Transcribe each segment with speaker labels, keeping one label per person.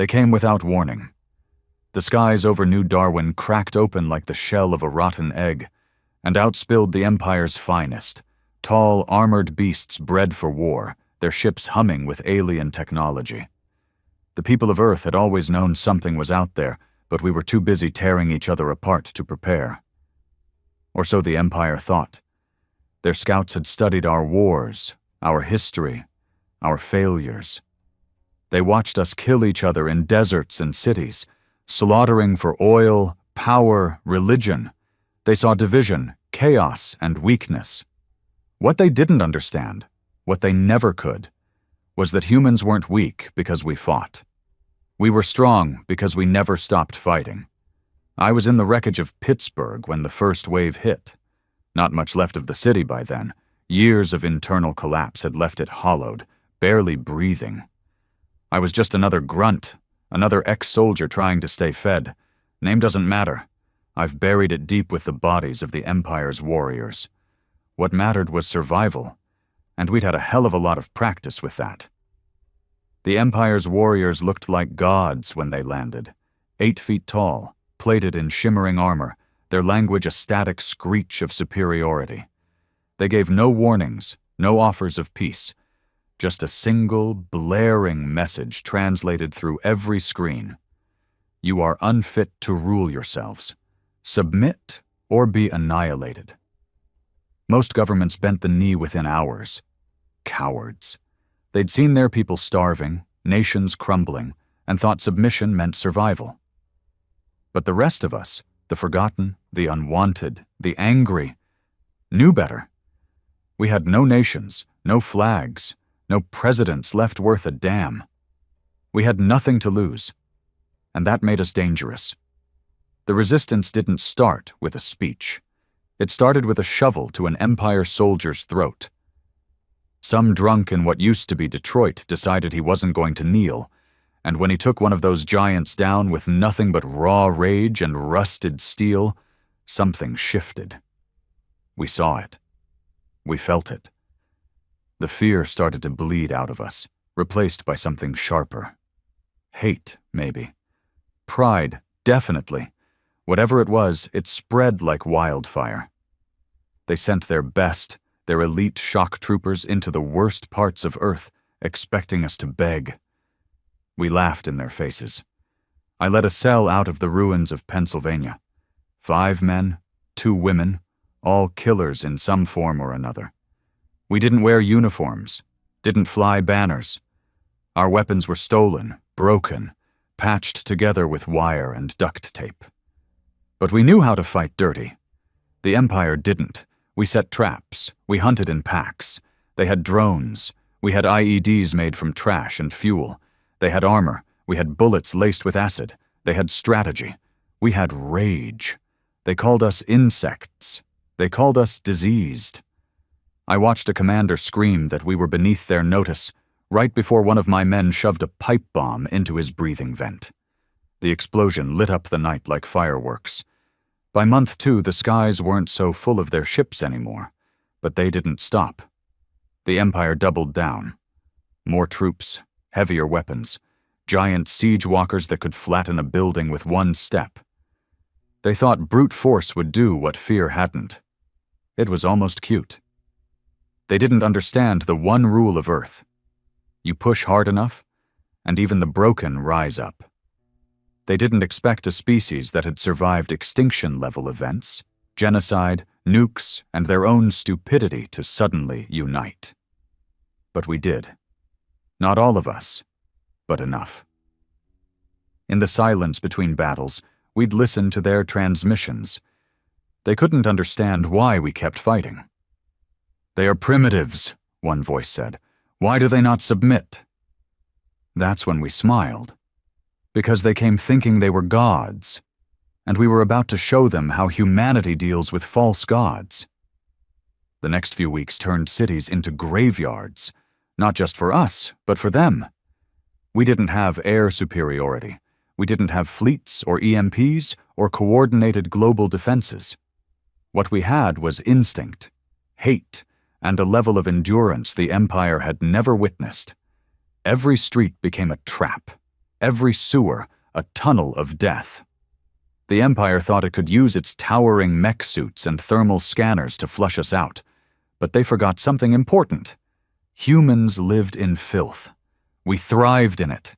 Speaker 1: They came without warning. The skies over New Darwin cracked open like the shell of a rotten egg, and outspilled the Empire's finest, tall, armored beasts bred for war, their ships humming with alien technology. The people of Earth had always known something was out there, but we were too busy tearing each other apart to prepare. Or so the Empire thought. Their scouts had studied our wars, our history, our failures. They watched us kill each other in deserts and cities, slaughtering for oil, power, religion. They saw division, chaos, and weakness. What they didn't understand, what they never could, was that humans weren't weak because we fought. We were strong because we never stopped fighting. I was in the wreckage of Pittsburgh when the first wave hit. Not much left of the city by then. Years of internal collapse had left it hollowed, barely breathing. I was just another grunt, another ex-soldier trying to stay fed. Name doesn't matter. I've buried it deep with the bodies of the Empire's warriors. What mattered was survival, and we'd had a hell of a lot of practice with that. The Empire's warriors looked like gods when they landed, 8 feet tall, plated in shimmering armor, their language a static screech of superiority. They gave no warnings, no offers of peace, just a single, blaring message translated through every screen. You are unfit to rule yourselves. Submit or be annihilated. Most governments bent the knee within hours. Cowards. They'd seen their people starving, nations crumbling, and thought submission meant survival. But the rest of us, the forgotten, the unwanted, the angry, knew better. We had no nations, no flags, no presidents left worth a damn. We had nothing to lose, and that made us dangerous. The resistance didn't start with a speech. It started with a shovel to an Empire soldier's throat. Some drunk in what used to be Detroit decided he wasn't going to kneel, and when he took one of those giants down with nothing but raw rage and rusted steel, something shifted. We saw it. We felt it. The fear started to bleed out of us, replaced by something sharper. Hate, maybe. Pride, definitely. Whatever it was, it spread like wildfire. They sent their best, their elite shock troopers into the worst parts of Earth, expecting us to beg. We laughed in their faces. I led a cell out of the ruins of Pennsylvania. 5 men, 2 women, all killers in some form or another. We didn't wear uniforms, didn't fly banners. Our weapons were stolen, broken, patched together with wire and duct tape. But we knew how to fight dirty. The Empire didn't. We set traps. We hunted in packs. They had drones. We had IEDs made from trash and fuel. They had armor. We had bullets laced with acid. They had strategy. We had rage. They called us insects. They called us diseased. I watched a commander scream that we were beneath their notice right before one of my men shoved a pipe bomb into his breathing vent. The explosion lit up the night like fireworks. By month 2, the skies weren't so full of their ships anymore, but they didn't stop. The Empire doubled down. More troops, heavier weapons, giant siege walkers that could flatten a building with one step. They thought brute force would do what fear hadn't. It was almost cute. They didn't understand the one rule of Earth. You push hard enough, and even the broken rise up. They didn't expect a species that had survived extinction-level events, genocide, nukes, and their own stupidity to suddenly unite. But we did. Not all of us, but enough. In the silence between battles, we'd listen to their transmissions. They couldn't understand why we kept fighting. "They are primitives," one voice said. "Why do they not submit?" That's when we smiled. Because they came thinking they were gods, and we were about to show them how humanity deals with false gods. The next few weeks turned cities into graveyards, not just for us, but for them. We didn't have air superiority. We didn't have fleets or EMPs or coordinated global defenses. What we had was instinct, hate, and a level of endurance the Empire had never witnessed. Every street became a trap. every sewer a tunnel of death. The Empire thought it could use its towering mech suits and thermal scanners to flush us out, but they forgot something important. Humans lived in filth. We thrived in it.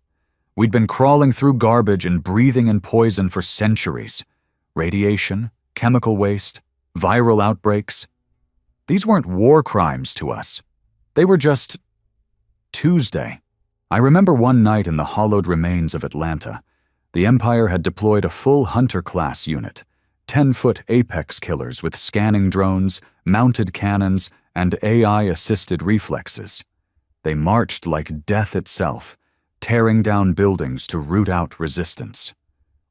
Speaker 1: We'd been crawling through garbage and breathing in poison for centuries. Radiation, chemical waste, viral outbreaks. These weren't war crimes to us. They were just Tuesday. I remember one night in the hollowed remains of Atlanta. The Empire had deployed a full Hunter-class unit, 10-foot apex killers with scanning drones, mounted cannons, and AI-assisted reflexes. They marched like death itself, tearing down buildings to root out resistance.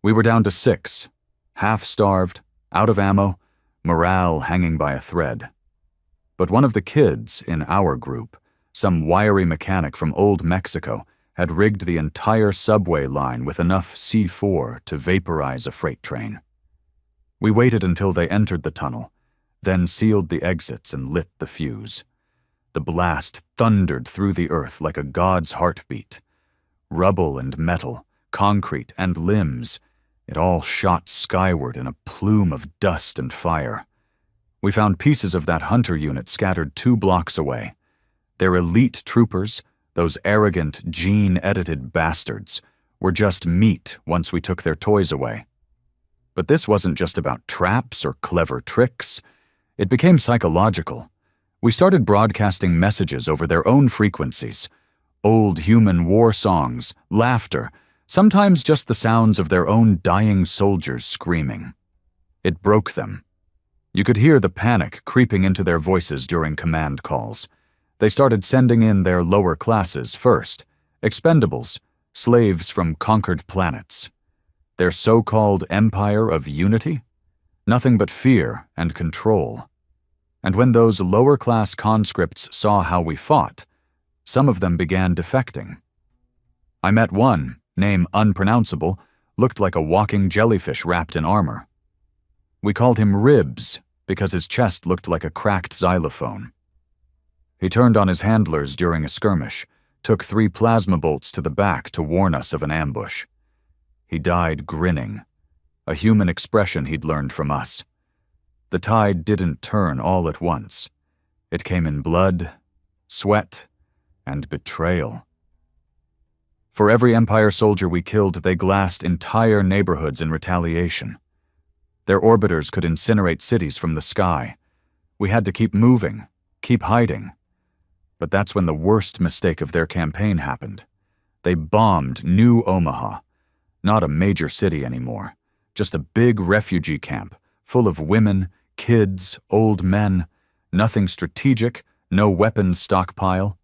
Speaker 1: We were down to 6, half-starved, out of ammo, morale hanging by a thread. But one of the kids in our group, some wiry mechanic from old Mexico, had rigged the entire subway line with enough C4 to vaporize a freight train. We waited until they entered the tunnel, then sealed the exits and lit the fuse. The blast thundered through the earth like a god's heartbeat. Rubble and metal, concrete and limbs, it all shot skyward in a plume of dust and fire. We found pieces of that Hunter unit scattered 2 blocks away. Their elite troopers, those arrogant, gene-edited bastards, were just meat once we took their toys away. But this wasn't just about traps or clever tricks. It became psychological. We started broadcasting messages over their own frequencies. Old human war songs, laughter, sometimes just the sounds of their own dying soldiers screaming. It broke them. You could hear the panic creeping into their voices during command calls. They started sending in their lower classes first, expendables, slaves from conquered planets. Their so-called empire of unity? Nothing but fear and control. And when those lower-class conscripts saw how we fought, some of them began defecting. I met one, name unpronounceable, looked like a walking jellyfish wrapped in armor. We called him Ribs because his chest looked like a cracked xylophone. He turned on his handlers during a skirmish, took 3 plasma bolts to the back to warn us of an ambush. He died grinning, a human expression he'd learned from us. The tide didn't turn all at once. It came in blood, sweat, and betrayal. For every Empire soldier we killed, they glassed entire neighborhoods in retaliation. Their orbiters could incinerate cities from the sky. We had to keep moving, keep hiding. But that's when the worst mistake of their campaign happened. They bombed New Omaha. Not a major city anymore, just a big refugee camp, full of women, kids, old men, nothing strategic, no weapons stockpile.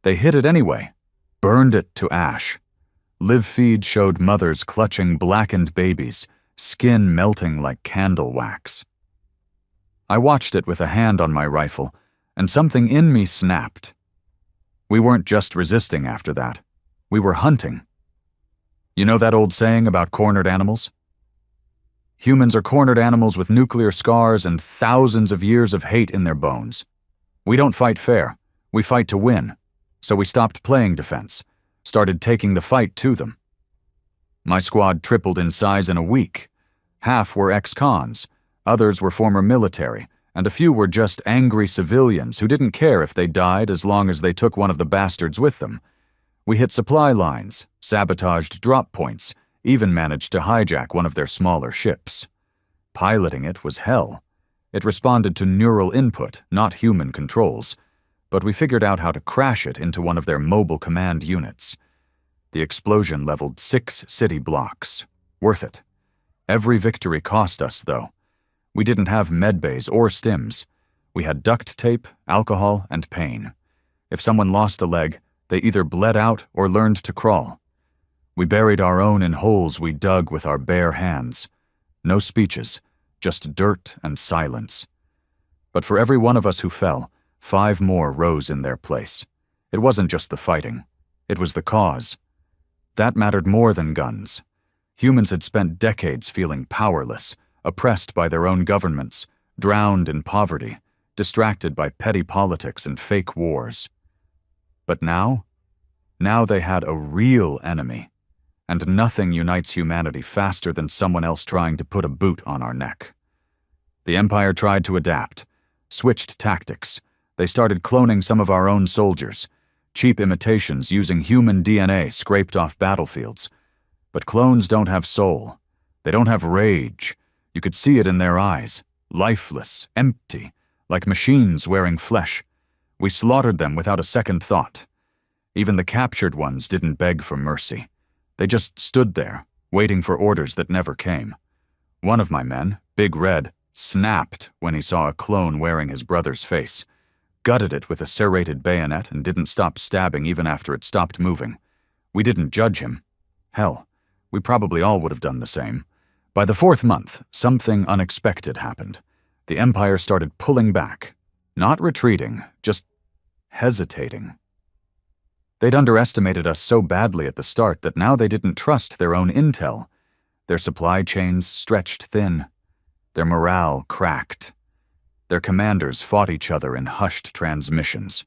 Speaker 1: They hit it anyway, burned it to ash. Live feed showed mothers clutching blackened babies, skin melting like candle wax. I watched it with a hand on my rifle, and something in me snapped. We weren't just resisting after that. We were hunting. You know that old saying about cornered animals? Humans are cornered animals with nuclear scars and thousands of years of hate in their bones. We don't fight fair. We fight to win. So we stopped playing defense, started taking the fight to them. My squad tripled in size in a week. Half were ex-cons, others were former military, and a few were just angry civilians who didn't care if they died as long as they took one of the bastards with them. We hit supply lines, sabotaged drop points, even managed to hijack one of their smaller ships. Piloting it was hell. It responded to neural input, not human controls, but we figured out how to crash it into one of their mobile command units. The explosion leveled 6 city blocks. Worth it. Every victory cost us, though. We didn't have medbays or stims. We had duct tape, alcohol, and pain. If someone lost a leg, they either bled out or learned to crawl. We buried our own in holes we dug with our bare hands. No speeches, just dirt and silence. But for every one of us who fell, 5 more rose in their place. It wasn't just the fighting. It was the cause. That mattered more than guns. Humans had spent decades feeling powerless, oppressed by their own governments, drowned in poverty, distracted by petty politics and fake wars. But now they had a real enemy, and nothing unites humanity faster than someone else trying to put a boot on our neck. The Empire tried to adapt, switched tactics. They started cloning some of our own soldiers, cheap imitations using human DNA scraped off battlefields. But clones don't have soul. They don't have rage. You could see it in their eyes, lifeless, empty, like machines wearing flesh. We slaughtered them without a second thought. Even the captured ones didn't beg for mercy. They just stood there, waiting for orders that never came. One of my men, Big Red, snapped when he saw a clone wearing his brother's face, gutted it with a serrated bayonet, and didn't stop stabbing even after it stopped moving. We didn't judge him. Hell, we probably all would have done the same. By the 4th month, something unexpected happened. The Empire started pulling back. Not retreating, just hesitating. They'd underestimated us so badly at the start that now they didn't trust their own intel. Their supply chains stretched thin. Their morale cracked. Their commanders fought each other in hushed transmissions.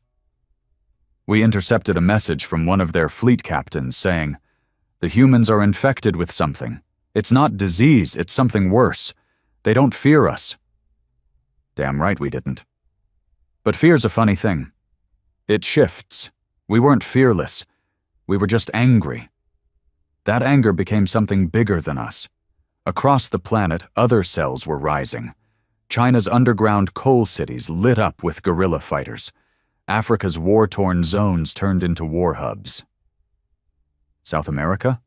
Speaker 1: We intercepted a message from one of their fleet captains saying, "The humans are infected with something. It's not disease, it's something worse. They don't fear us." Damn right we didn't. But fear's a funny thing. It shifts. We weren't fearless. We were just angry. That anger became something bigger than us. Across the planet, other cells were rising. China's underground coal cities lit up with guerrilla fighters. Africa's war-torn zones turned into war hubs. South America?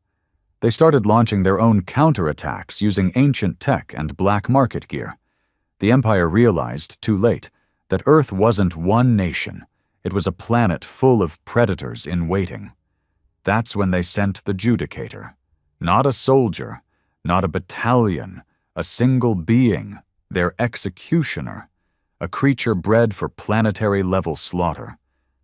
Speaker 1: They started launching their own counterattacks using ancient tech and black market gear. The Empire realized, too late, that Earth wasn't one nation. It was a planet full of predators in waiting. That's when they sent the Judicator. Not a soldier, not a battalion, a single being, their executioner, a creature bred for planetary-level slaughter.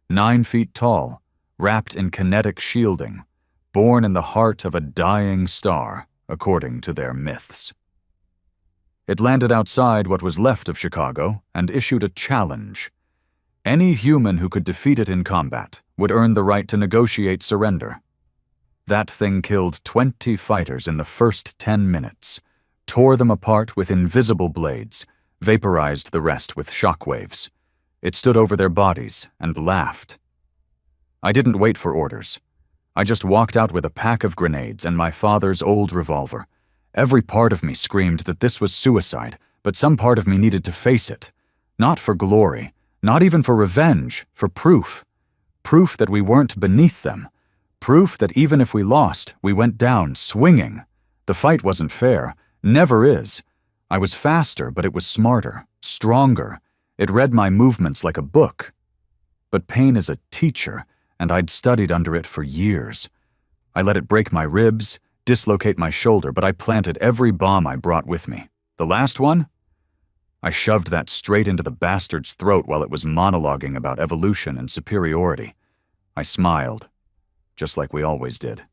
Speaker 1: 9 feet tall, wrapped in kinetic shielding, born in the heart of a dying star, according to their myths. It landed outside what was left of Chicago and issued a challenge. Any human who could defeat it in combat would earn the right to negotiate surrender. That thing killed 20 fighters in the first 10 minutes, tore them apart with invisible blades, vaporized the rest with shockwaves. It stood over their bodies and laughed. I didn't wait for orders. I just walked out with a pack of grenades and my father's old revolver. Every part of me screamed that this was suicide, but some part of me needed to face it. Not for glory, not even for revenge, for proof. Proof that we weren't beneath them. Proof that even if we lost, we went down swinging. The fight wasn't fair, never is. I was faster, but it was smarter, stronger. It read my movements like a book. But pain is a teacher, and I'd studied under it for years. I let it break my ribs, dislocate my shoulder, but I planted every bomb I brought with me. The last one? I shoved that straight into the bastard's throat while it was monologuing about evolution and superiority. I smiled, just like we always did,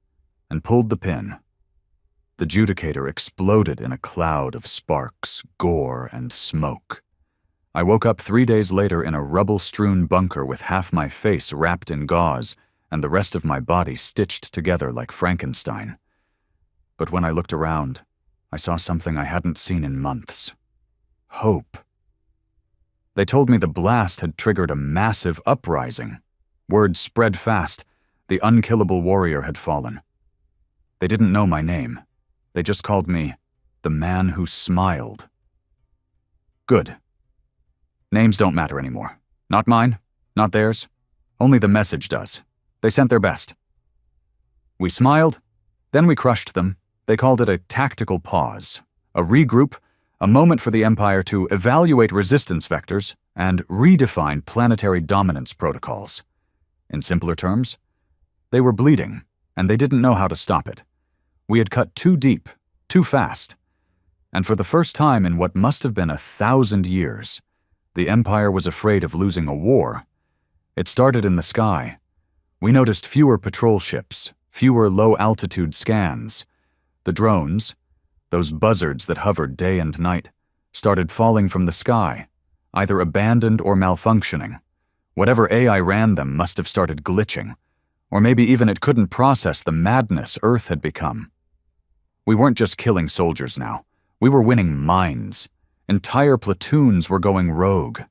Speaker 1: and pulled the pin. The Judicator exploded in a cloud of sparks, gore, and smoke. I woke up 3 days later in a rubble-strewn bunker with half my face wrapped in gauze and the rest of my body stitched together like Frankenstein. But when I looked around, I saw something I hadn't seen in months. Hope. They told me the blast had triggered a massive uprising. Word spread fast. The unkillable warrior had fallen. They didn't know my name. They just called me the man who smiled. Good. Names don't matter anymore. Not mine, not theirs. Only the message does. They sent their best. We smiled, then we crushed them. They called it a tactical pause, a regroup, a moment for the Empire to evaluate resistance vectors and redefine planetary dominance protocols. In simpler terms, they were bleeding, and they didn't know how to stop it. We had cut too deep, too fast. And for the first time in what must have been 1,000 years, the Empire was afraid of losing a war. It started in the sky. We noticed fewer patrol ships, fewer low-altitude scans. The drones, those buzzards that hovered day and night, started falling from the sky, either abandoned or malfunctioning. Whatever AI ran them must have started glitching. Or maybe even it couldn't process the madness Earth had become. We weren't just killing soldiers now. We were winning minds. Entire platoons were going rogue.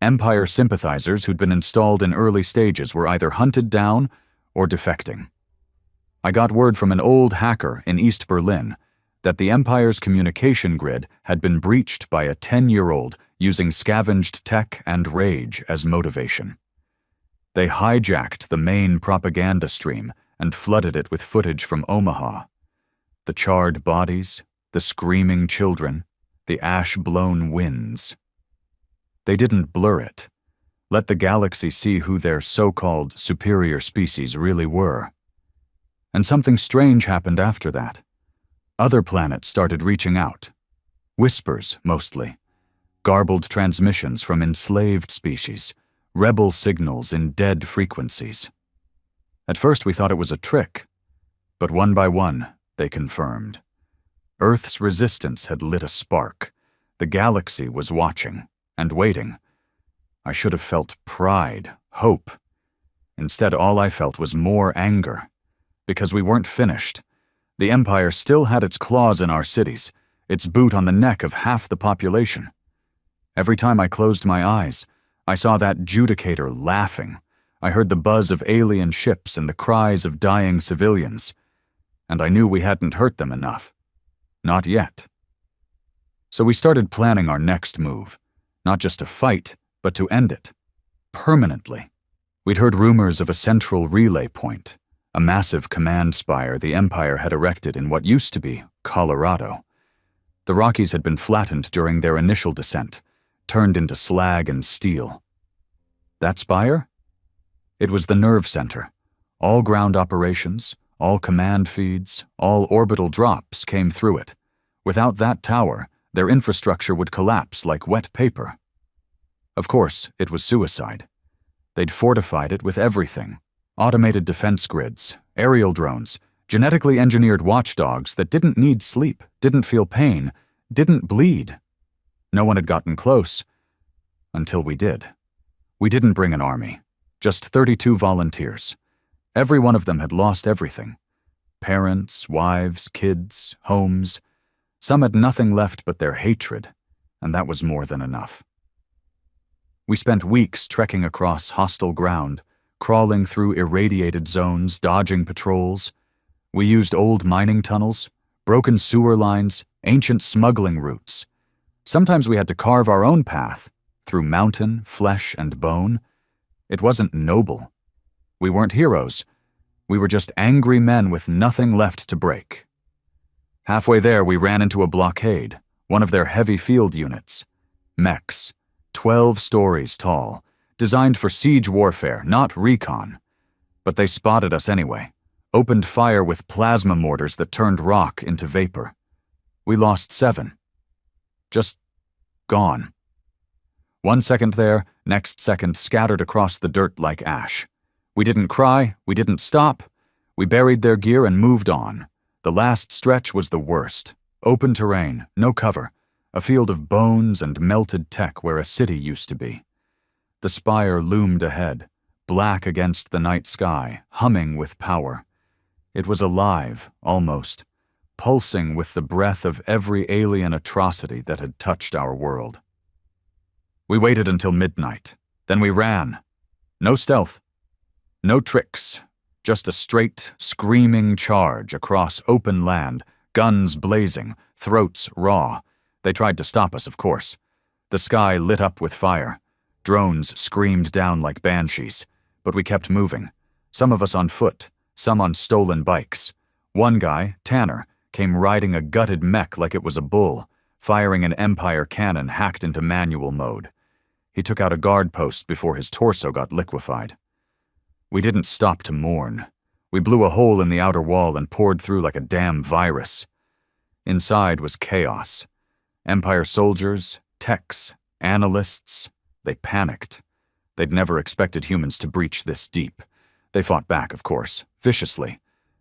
Speaker 1: Empire sympathizers who'd been installed in early stages were either hunted down or defecting. I got word from an old hacker in East Berlin that the Empire's communication grid had been breached by a 10-year-old using scavenged tech and rage as motivation. They hijacked the main propaganda stream and flooded it with footage from Omaha. The charred bodies, the screaming children, the ash-blown winds. They didn't blur it. Let the galaxy see who their so-called superior species really were. And something strange happened after that. Other planets started reaching out. Whispers, mostly. Garbled transmissions from enslaved species. Rebel signals in dead frequencies. At first we thought it was a trick, but one by one, they confirmed. Earth's resistance had lit a spark. The galaxy was watching and waiting. I should have felt pride, hope. Instead, all I felt was more anger. Because we weren't finished. The Empire still had its claws in our cities, its boot on the neck of half the population. Every time I closed my eyes, I saw that judicator laughing. I heard the buzz of alien ships and the cries of dying civilians. And I knew we hadn't hurt them enough. Not yet. So we started planning our next move. Not just to fight, but to end it. Permanently. We'd heard rumors of a central relay point, a massive command spire the Empire had erected in what used to be Colorado. The Rockies had been flattened during their initial descent, turned into slag and steel. That spire? It was the nerve center. All ground operations, all command feeds, all orbital drops came through it. Without that tower, their infrastructure would collapse like wet paper. Of course, it was suicide. They'd fortified it with everything. Automated defense grids, aerial drones, genetically engineered watchdogs that didn't need sleep, didn't feel pain, didn't bleed. No one had gotten close. Until we did. We didn't bring an army. Just 32 volunteers. Every one of them had lost everything. Parents, wives, kids, homes. Some had nothing left but their hatred, and that was more than enough. We spent weeks trekking across hostile ground, crawling through irradiated zones, dodging patrols. We used old mining tunnels, broken sewer lines, ancient smuggling routes. Sometimes we had to carve our own path, through mountain, flesh, and bone. It wasn't noble. We weren't heroes. We were just angry men with nothing left to break. Halfway there, we ran into a blockade, one of their heavy field units. Mechs, 12 stories tall, designed for siege warfare, not recon. But they spotted us anyway, opened fire with plasma mortars that turned rock into vapor. We lost 7. Just gone. 1 second there, next second scattered across the dirt like ash. We didn't cry, we didn't stop. We buried their gear and moved on. The last stretch was the worst. Open terrain, no cover, a field of bones and melted tech where a city used to be. The spire loomed ahead, black against the night sky, humming with power. It was alive, almost, pulsing with the breath of every alien atrocity that had touched our world. We waited until midnight. Then we ran. No stealth. No tricks. Just a straight, screaming charge across open land, guns blazing, throats raw. They tried to stop us, of course. The sky lit up with fire. Drones screamed down like banshees. But we kept moving. Some of us on foot, some on stolen bikes. One guy, Tanner, came riding a gutted mech like it was a bull, firing an Empire cannon hacked into manual mode. He took out a guard post before his torso got liquefied. We didn't stop to mourn. We blew a hole in the outer wall and poured through like a damn virus. Inside was chaos. Empire soldiers, techs, analysts, they panicked. They'd never expected humans to breach this deep. They fought back, of course, viciously,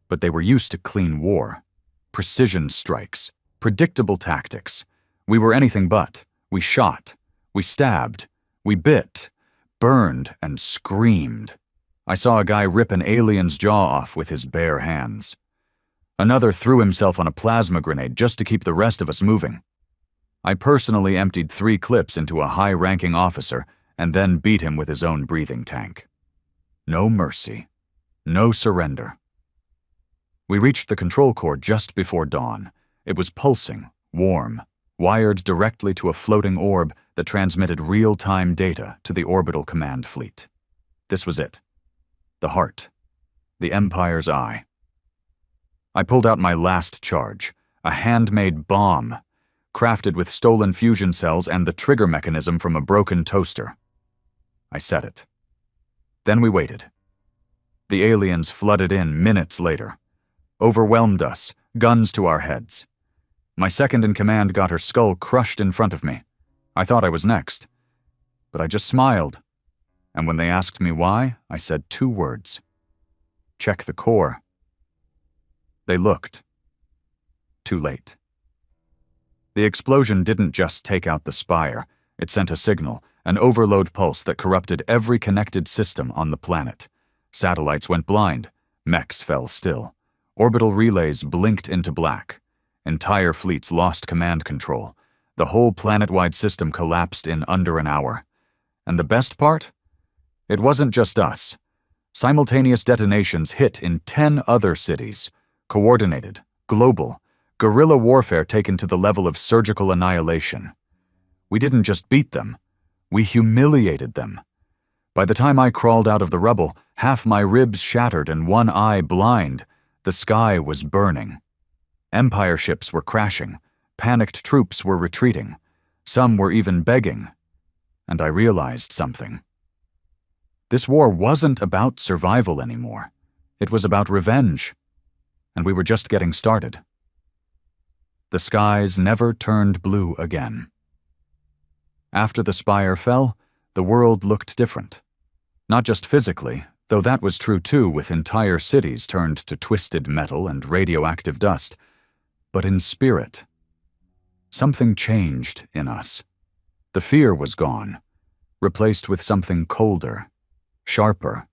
Speaker 1: but they were used to clean war. Precision strikes, predictable tactics. We were anything but. We shot. We stabbed. We bit. Burned and screamed. I saw a guy rip an alien's jaw off with his bare hands. Another threw himself on a plasma grenade just to keep the rest of us moving. I personally emptied 3 clips into a high-ranking officer and then beat him with his own breathing tank. No mercy. No surrender. We reached the control core just before dawn. It was pulsing, warm, wired directly to a floating orb that transmitted real-time data to the orbital command fleet. This was it. The heart. The Empire's eye. I pulled out my last charge, a handmade bomb, crafted with stolen fusion cells and the trigger mechanism from a broken toaster. I set it. Then we waited. The aliens flooded in minutes later. Overwhelmed us, guns to our heads. My second-in-command got her skull crushed in front of me. I thought I was next. But I just smiled. And when they asked me why, I said 2 words. Check the core. They looked. Too late. The explosion didn't just take out the spire. It sent a signal, an overload pulse that corrupted every connected system on the planet. Satellites went blind. Mechs fell still. Orbital relays blinked into black. Entire fleets lost command control. The whole planet-wide system collapsed in under an hour. And the best part? It wasn't just us. Simultaneous detonations hit in 10 other cities. Coordinated, global, guerrilla warfare taken to the level of surgical annihilation. We didn't just beat them. We humiliated them. By the time I crawled out of the rubble, half my ribs shattered and one eye blind, the sky was burning. Empire ships were crashing. Panicked troops were retreating. Some were even begging. And I realized something. This war wasn't about survival anymore. It was about revenge. And we were just getting started. The skies never turned blue again. After the spire fell, the world looked different. Not just physically, though that was true too, with entire cities turned to twisted metal and radioactive dust, but in spirit. Something changed in us. The fear was gone, replaced with something colder, sharper,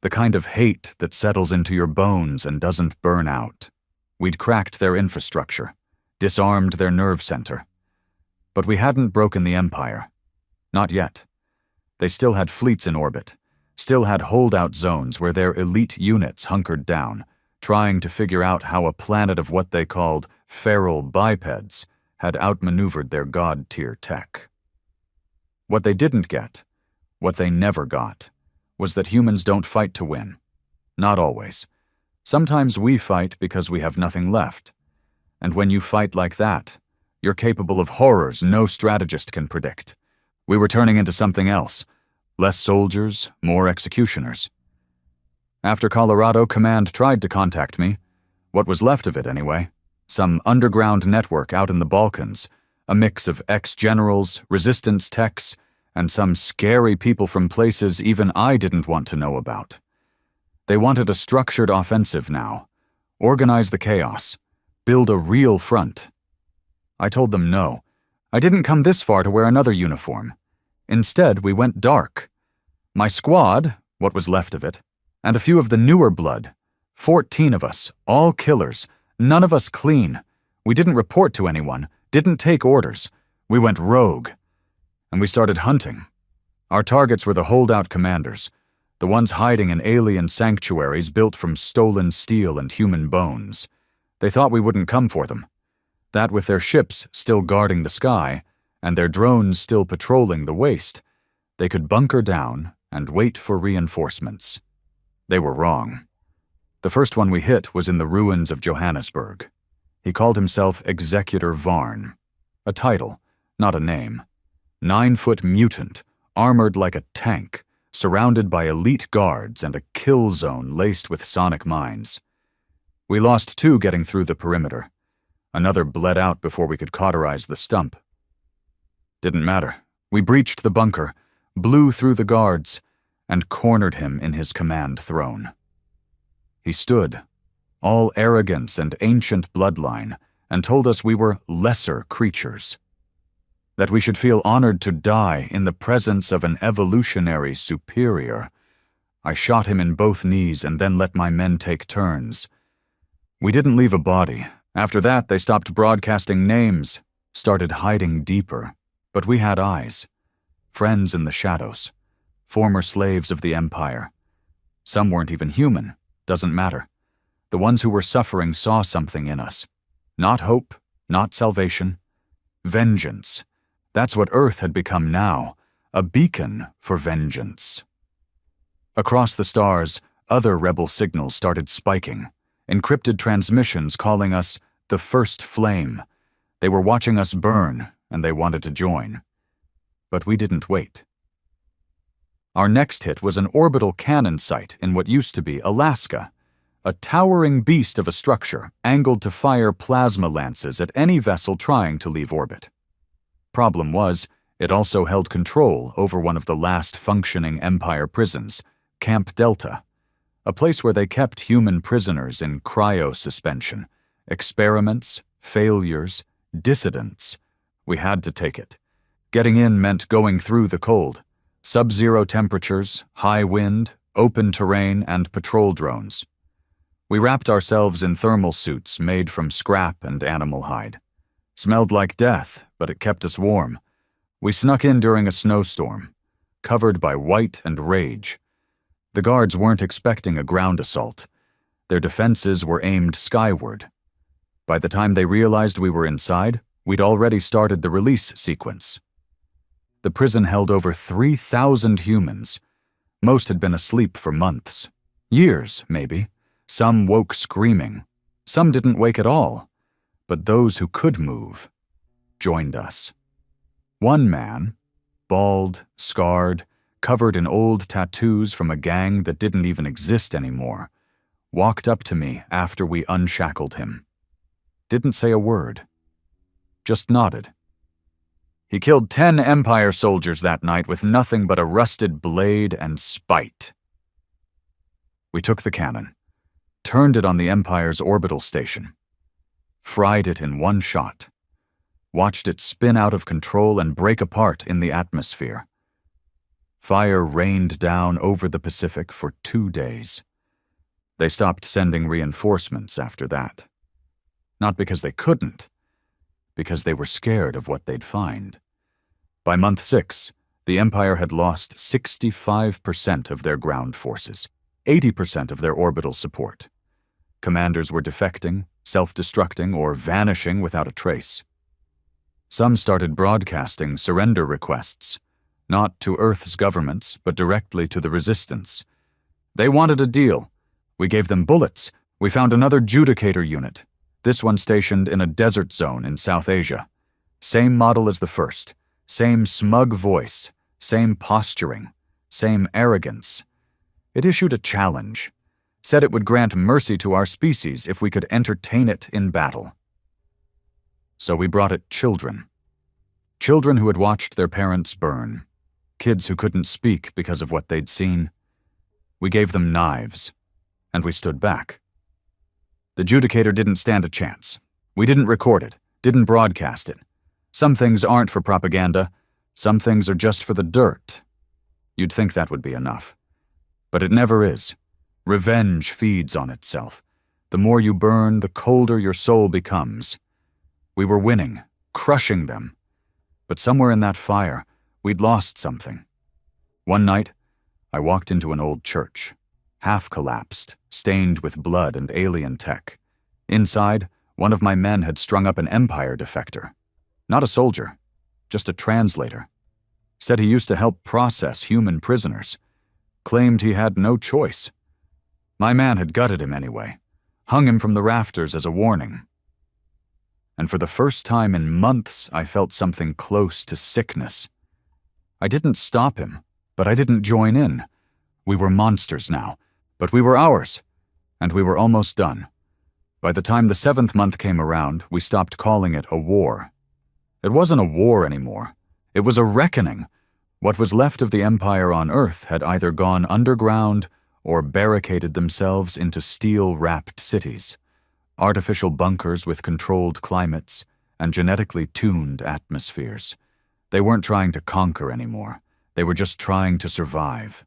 Speaker 1: the kind of hate that settles into your bones and doesn't burn out. We'd cracked their infrastructure, disarmed their nerve center. But we hadn't broken the Empire. Not yet. They still had fleets in orbit, still had holdout zones where their elite units hunkered down, trying to figure out how a planet of what they called feral bipeds had outmaneuvered their god-tier tech. What they didn't get, what they never got, was that humans don't fight to win. Not always. Sometimes we fight because we have nothing left. And when you fight like that, you're capable of horrors no strategist can predict. We were turning into something else. Less soldiers, more executioners. After Colorado, Command tried to contact me. What was left of it, anyway. Some underground network out in the Balkans. A mix of ex-generals, resistance techs, and some scary people from places even I didn't want to know about. They wanted a structured offensive now. Organize the chaos. Build a real front. I told them no. I didn't come this far to wear another uniform. Instead, we went dark. My squad, what was left of it, and a few of the newer blood, 14 of us, all killers, none of us clean. We didn't report to anyone, didn't take orders. We went rogue. And we started hunting. Our targets were the holdout commanders, the ones hiding in alien sanctuaries built from stolen steel and human bones. They thought we wouldn't come for them. That with their ships still guarding the sky, and their drones still patrolling the waste, they could bunker down and wait for reinforcements. They were wrong. The first one we hit was in the ruins of Johannesburg. He called himself Executor Varn. A title, not a name. 9-foot mutant, armored like a tank, surrounded by elite guards and a kill zone laced with sonic mines. We lost 2 getting through the perimeter. Another bled out before we could cauterize the stump. Didn't matter. We breached the bunker, blew through the guards, and cornered him in his command throne. He stood, all arrogance and ancient bloodline, and told us we were lesser creatures. That we should feel honored to die in the presence of an evolutionary superior. I shot him in both knees and then let my men take turns. We didn't leave a body. After that, they stopped broadcasting names, started hiding deeper. But we had eyes. Friends in the shadows. Former slaves of the Empire. Some weren't even human. Doesn't matter. The ones who were suffering saw something in us. Not hope, not salvation. Vengeance. That's what Earth had become now. A beacon for vengeance. Across the stars, other rebel signals started spiking. Encrypted transmissions calling us the First Flame. They were watching us burn, and they wanted to join. But we didn't wait. Our next hit was an orbital cannon site in what used to be Alaska. A towering beast of a structure, angled to fire plasma lances at any vessel trying to leave orbit. Problem was, it also held control over one of the last functioning Empire prisons, Camp Delta, a place where they kept human prisoners in cryo-suspension. Experiments, failures, dissidents. We had to take it. Getting in meant going through the cold. Sub-zero temperatures, high wind, open terrain, and patrol drones. We wrapped ourselves in thermal suits made from scrap and animal hide. Smelled like death, but it kept us warm. We snuck in during a snowstorm, covered by white and rage. The guards weren't expecting a ground assault. Their defenses were aimed skyward. By the time they realized we were inside, we'd already started the release sequence. The prison held over 3,000 humans. Most had been asleep for months. Years, maybe. Some woke screaming. Some didn't wake at all. But those who could move joined us. One man, bald, scarred, covered in old tattoos from a gang that didn't even exist anymore, walked up to me after we unshackled him. Didn't say a word. Just nodded. He killed 10 Empire soldiers that night with nothing but a rusted blade and spite. We took the cannon, turned it on the Empire's orbital station, fried it in one shot, watched it spin out of control and break apart in the atmosphere. Fire rained down over the Pacific for 2 days. They stopped sending reinforcements after that. Not because they couldn't, because they were scared of what they'd find. By month 6, the Empire had lost 65% of their ground forces, 80% of their orbital support. Commanders were defecting, self-destructing, or vanishing without a trace. Some started broadcasting surrender requests, not to Earth's governments, but directly to the resistance. They wanted a deal. We gave them bullets. We found another judicator unit, this one stationed in a desert zone in South Asia. Same model as the first, same smug voice, same posturing, same arrogance. It issued a challenge, said it would grant mercy to our species if we could entertain it in battle. So we brought it children. Children who had watched their parents burn. Kids who couldn't speak because of what they'd seen. We gave them knives, and we stood back. The judicator didn't stand a chance. We didn't record it, didn't broadcast it. Some things aren't for propaganda. Some things are just for the dirt. You'd think that would be enough. But it never is. Revenge feeds on itself. The more you burn, the colder your soul becomes. We were winning, crushing them. But somewhere in that fire, we'd lost something. One night, I walked into an old church, half collapsed, stained with blood and alien tech. Inside, one of my men had strung up an Empire defector. Not a soldier, just a translator. Said he used to help process human prisoners. Claimed he had no choice. My man had gutted him anyway, hung him from the rafters as a warning. And for the first time in months, I felt something close to sickness. I didn't stop him, but I didn't join in. We were monsters now, but we were ours, and we were almost done. By the time the 7th month came around, we stopped calling it a war. It wasn't a war anymore. It was a reckoning. What was left of the Empire on Earth had either gone underground or barricaded themselves into steel-wrapped cities, artificial bunkers with controlled climates and genetically tuned atmospheres. They weren't trying to conquer anymore. They were just trying to survive.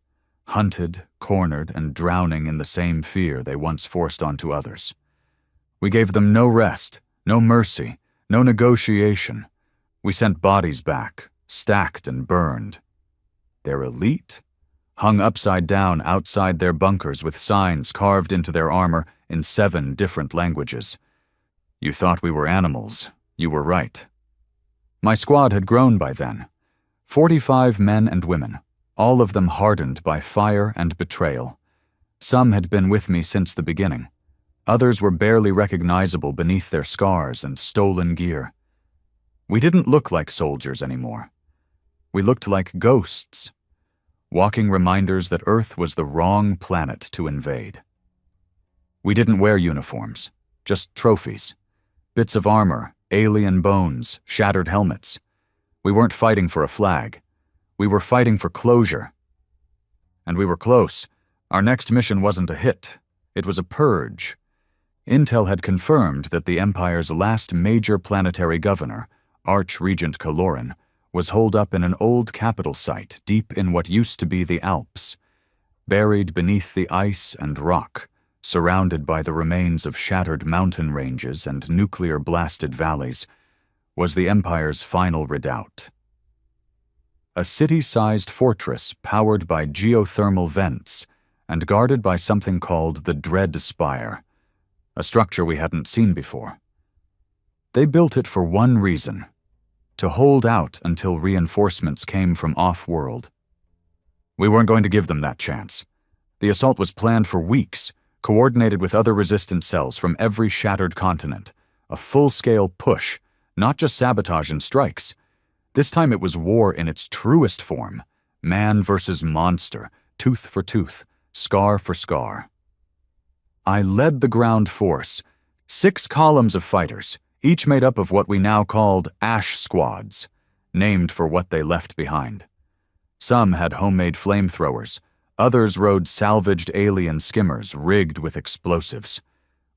Speaker 1: hunted, cornered, and drowning in the same fear they once forced onto others. We gave them no rest, no mercy, no negotiation. We sent bodies back, stacked and burned. Their elite? Hung upside down outside their bunkers with signs carved into their armor in 7 different languages. You thought we were animals. You were right. My squad had grown by then. 45 men and women, all of them hardened by fire and betrayal. Some had been with me since the beginning. Others were barely recognizable beneath their scars and stolen gear. We didn't look like soldiers anymore. We looked like ghosts, walking reminders that Earth was the wrong planet to invade. We didn't wear uniforms, just trophies, bits of armor, alien bones, shattered helmets. We weren't fighting for a flag. We were fighting for closure. And we were close. Our next mission wasn't a hit. It was a purge. Intel had confirmed that the Empire's last major planetary governor, Archregent Kaloran, was holed up in an old capital site deep in what used to be the Alps. Buried beneath the ice and rock, surrounded by the remains of shattered mountain ranges and nuclear-blasted valleys, was the Empire's final redoubt. A city-sized fortress powered by geothermal vents and guarded by something called the Dread Spire, a structure we hadn't seen before. They built it for one reason: to hold out until reinforcements came from off-world. We weren't going to give them that chance. The assault was planned for weeks, coordinated with other resistance cells from every shattered continent. A full-scale push, not just sabotage and strikes. This time it was war in its truest form. Man versus monster, tooth for tooth, scar for scar. I led the ground force, 6 columns of fighters, each made up of what we now called Ash Squads, named for what they left behind. Some had homemade flamethrowers, others rode salvaged alien skimmers rigged with explosives.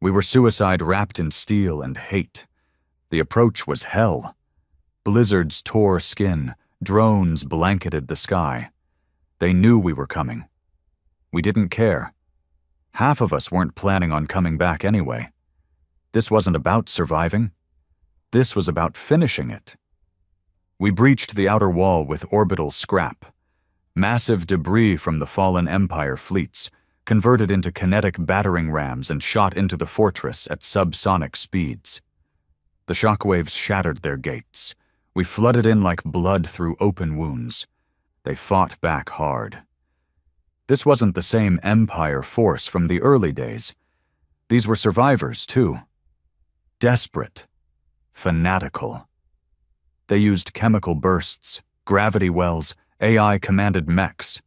Speaker 1: We were suicide wrapped in steel and hate. The approach was hell. Blizzards tore skin, drones blanketed the sky. They knew we were coming. We didn't care. Half of us weren't planning on coming back anyway. This wasn't about surviving. This was about finishing it. We breached the outer wall with orbital scrap. Massive debris from the fallen Empire fleets, converted into kinetic battering rams and shot into the fortress at subsonic speeds. The shockwaves shattered their gates. We flooded in like blood through open wounds. They fought back hard. This wasn't the same Empire force from the early days. These were survivors, too. Desperate. Fanatical. They used chemical bursts, gravity wells, AI-commanded mechs.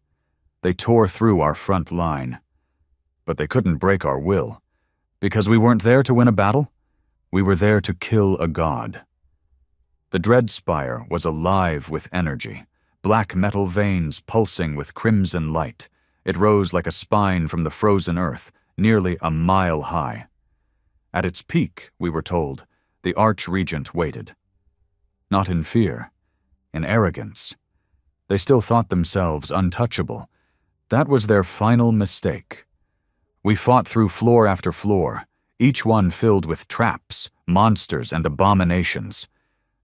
Speaker 1: They tore through our front line. But they couldn't break our will. Because we weren't there to win a battle. We were there to kill a god. The Dread Spire was alive with energy, black metal veins pulsing with crimson light. It rose like a spine from the frozen earth, nearly a mile high. At its peak, we were told, the Archregent waited. Not in fear, in arrogance. They still thought themselves untouchable. That was their final mistake. We fought through floor after floor, each one filled with traps, monsters, and abominations.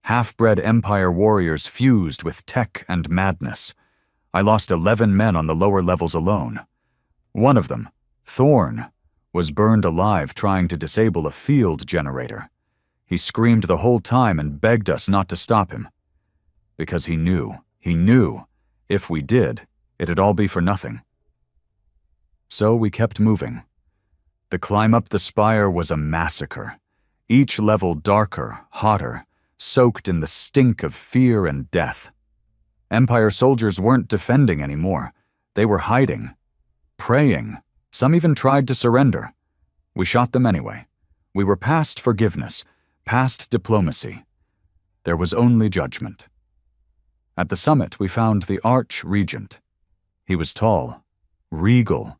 Speaker 1: Half-bred Empire warriors fused with tech and madness. I lost 11 men on the lower levels alone. One of them, Thorn, was burned alive trying to disable a field generator. He screamed the whole time and begged us not to stop him. Because he knew, if we did, it'd all be for nothing. So we kept moving. The climb up the spire was a massacre. Each level darker, hotter, soaked in the stink of fear and death. Empire soldiers weren't defending anymore. They were hiding, praying. Some even tried to surrender. We shot them anyway. We were past forgiveness, past diplomacy. There was only judgment. At the summit, we found the Archregent. He was tall, regal,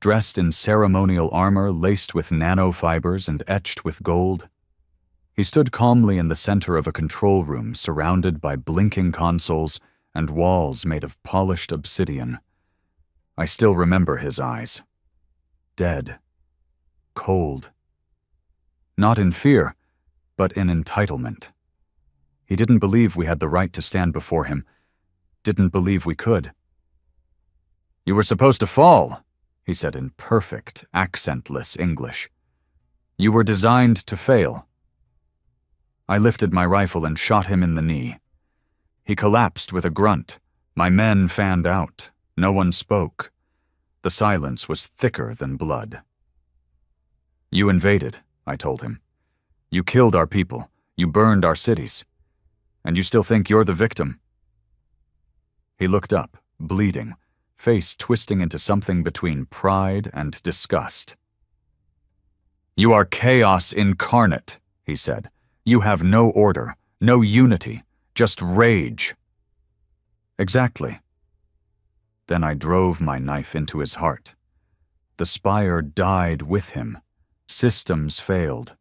Speaker 1: dressed in ceremonial armor laced with nanofibers and etched with gold. He stood calmly in the center of a control room surrounded by blinking consoles and walls made of polished obsidian. I still remember his eyes. Dead. Cold. Not in fear, but in entitlement. He didn't believe we had the right to stand before him. Didn't believe we could. "You were supposed to fall," he said in perfect, accentless English. "You were designed to fail." I lifted my rifle and shot him in the knee. He collapsed with a grunt. My men fanned out. No one spoke. The silence was thicker than blood. "You invaded," I told him. "You killed our people. You burned our cities. And you still think you're the victim?" He looked up, bleeding, face twisting into something between pride and disgust. "You are chaos incarnate," he said. "You have no order, no unity, just rage." Exactly. Then I drove my knife into his heart. The spire died with him. Systems failed.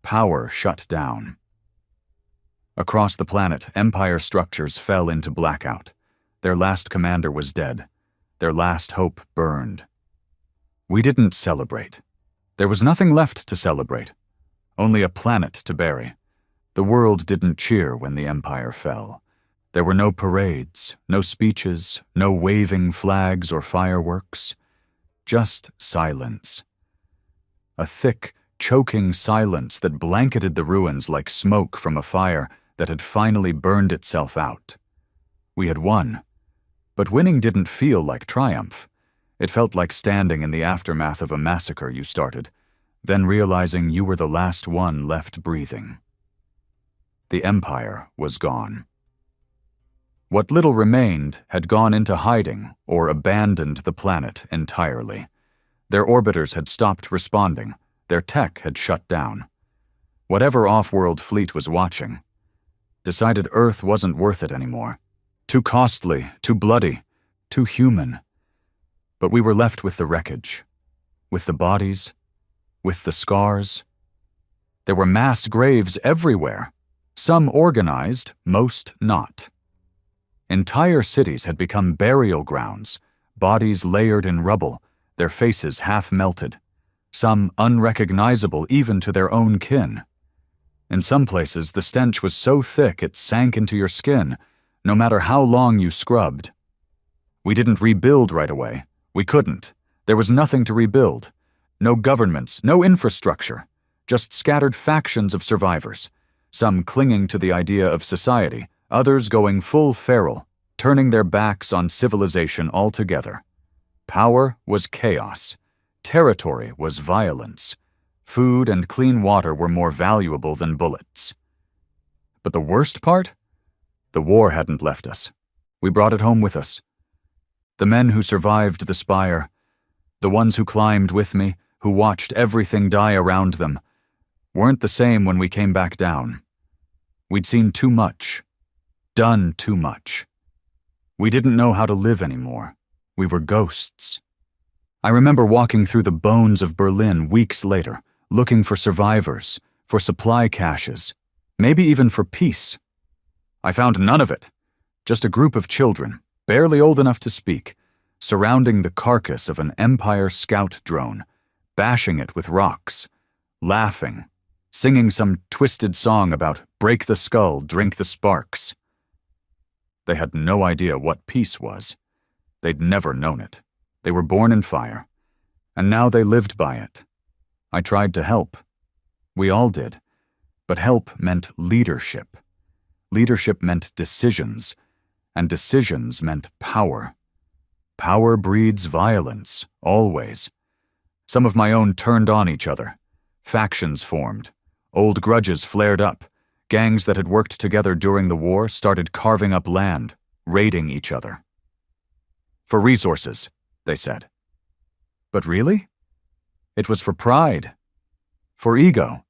Speaker 1: Power shut down. Across the planet, empire structures fell into blackout. Their last commander was dead. Their last hope burned. We didn't celebrate. There was nothing left to celebrate. Only a planet to bury. The world didn't cheer when the empire fell. There were no parades, no speeches, no waving flags or fireworks. Just silence. A thick, choking silence that blanketed the ruins like smoke from a fire that had finally burned itself out. We had won. But winning didn't feel like triumph. It felt like standing in the aftermath of a massacre you started, then realizing you were the last one left breathing. The empire was gone. What little remained had gone into hiding or abandoned the planet entirely. Their orbiters had stopped responding. Their tech had shut down. Whatever off-world fleet was watching decided Earth wasn't worth it anymore. Too costly, too bloody, too human. But we were left with the wreckage, with the bodies, with the scars. There were mass graves everywhere, some organized, most not. Entire cities had become burial grounds, bodies layered in rubble, their faces half melted, some unrecognizable even to their own kin. In some places, the stench was so thick it sank into your skin, no matter how long you scrubbed. We didn't rebuild right away. We couldn't. There was nothing to rebuild. No governments, no infrastructure, just scattered factions of survivors, some clinging to the idea of society, others going full feral, turning their backs on civilization altogether. Power was chaos. Territory was violence. Food and clean water were more valuable than bullets. But the worst part? The war hadn't left us. We brought it home with us. The men who survived the spire, the ones who climbed with me, who watched everything die around them, weren't the same when we came back down. We'd seen too much, done too much. We didn't know how to live anymore. We were ghosts. I remember walking through the bones of Berlin weeks later, looking for survivors, for supply caches, maybe even for peace. I found none of it. Just a group of children, barely old enough to speak, surrounding the carcass of an Empire scout drone, bashing it with rocks, laughing, singing some twisted song about break the skull, drink the sparks. They had no idea what peace was. They'd never known it. They were born in fire, and now they lived by it. I tried to help. We all did. But help meant leadership. Leadership meant decisions, and decisions meant power. Power breeds violence, always. Some of my own turned on each other. Factions formed. Old grudges flared up. Gangs that had worked together during the war started carving up land, raiding each other. For resources, they said. But really? It was for pride, for ego,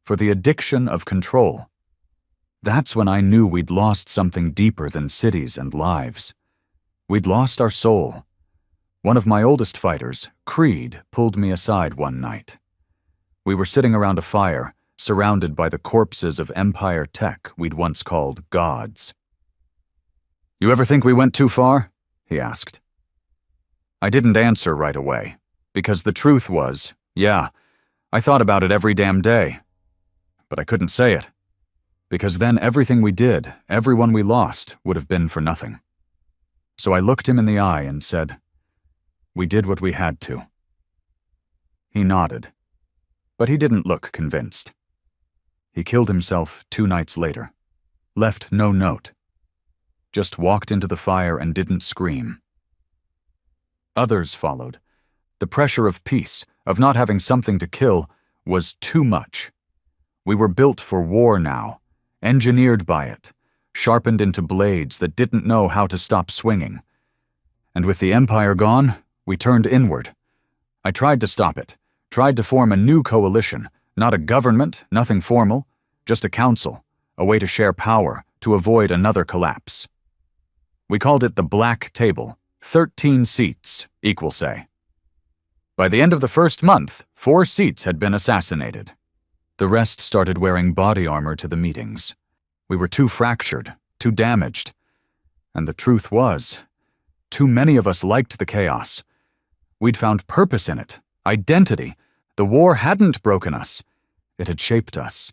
Speaker 1: for the addiction of control. That's when I knew we'd lost something deeper than cities and lives. We'd lost our soul. One of my oldest fighters, Creed, pulled me aside one night. We were sitting around a fire, surrounded by the corpses of Empire tech we'd once called gods. "You ever think we went too far?" he asked. I didn't answer right away, because the truth was, yeah, I thought about it every damn day. But I couldn't say it, because then everything we did, everyone we lost, would have been for nothing. So I looked him in the eye and said, "We did what we had to." He nodded, but he didn't look convinced. He killed himself 2 nights later, left no note, just walked into the fire and didn't scream. Others followed. The pressure of peace, of not having something to kill, was too much. We were built for war now, engineered by it, sharpened into blades that didn't know how to stop swinging. And with the empire gone, we turned inward. I tried to stop it, tried to form a new coalition, not a government, nothing formal, just a council, a way to share power, to avoid another collapse. We called it the Black Table, 13 seats, equal say. By the end of the first month, 4 seats had been assassinated. The rest started wearing body armor to the meetings. We were too fractured, too damaged. And the truth was, too many of us liked the chaos. We'd found purpose in it, identity. The war hadn't broken us. It had shaped us.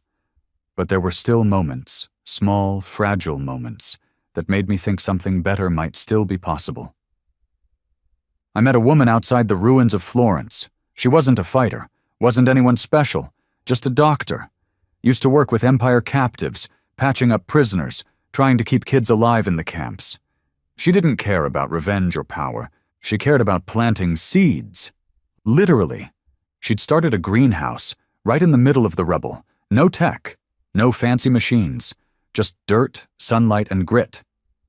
Speaker 1: But there were still moments, small, fragile moments, that made me think something better might still be possible. I met a woman outside the ruins of Florence. She wasn't a fighter, wasn't anyone special, just a doctor. Used to work with Empire captives, patching up prisoners, trying to keep kids alive in the camps. She didn't care about revenge or power. She cared about planting seeds. Literally. She'd started a greenhouse, right in the middle of the rubble. No tech, no fancy machines, just dirt, sunlight, and grit.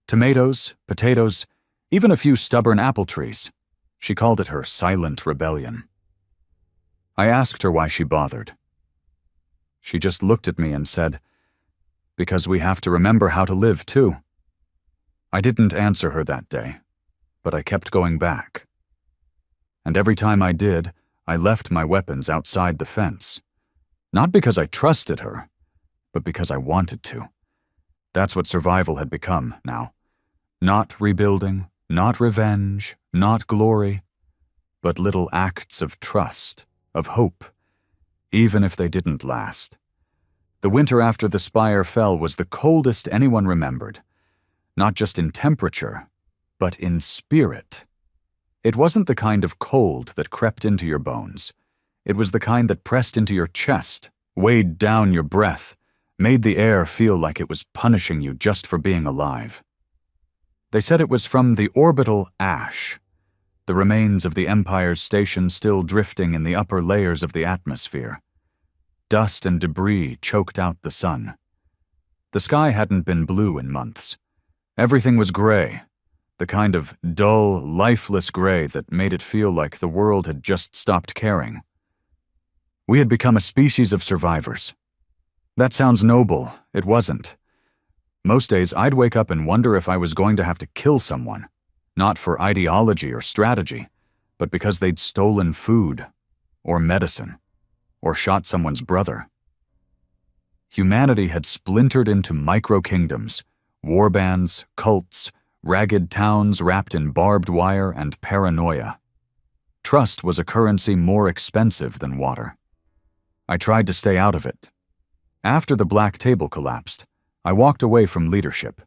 Speaker 1: Tomatoes, potatoes, even a few stubborn apple trees. She called it her silent rebellion. I asked her why she bothered. She just looked at me and said, "Because we have to remember how to live, too." I didn't answer her that day, but I kept going back. And every time I did, I left my weapons outside the fence. Not because I trusted her, but because I wanted to. That's what survival had become now. Not rebuilding, not revenge, not glory, but little acts of trust, of hope, even if they didn't last. The winter after the spire fell was the coldest anyone remembered, not just in temperature, but in spirit. It wasn't the kind of cold that crept into your bones. It was the kind that pressed into your chest, weighed down your breath, made the air feel like it was punishing you just for being alive. They said it was from the orbital ash, the remains of the Empire's station still drifting in the upper layers of the atmosphere. Dust and debris choked out the sun. The sky hadn't been blue in months. Everything was gray, the kind of dull, lifeless gray that made it feel like the world had just stopped caring. We had become a species of survivors. That sounds noble. It wasn't. Most days I'd wake up and wonder if I was going to have to kill someone, not for ideology or strategy, but because they'd stolen food, or medicine, or shot someone's brother. Humanity had splintered into micro-kingdoms, warbands, cults, ragged towns wrapped in barbed wire and paranoia. Trust was a currency more expensive than water. I tried to stay out of it. After the Black Table collapsed, I walked away from leadership,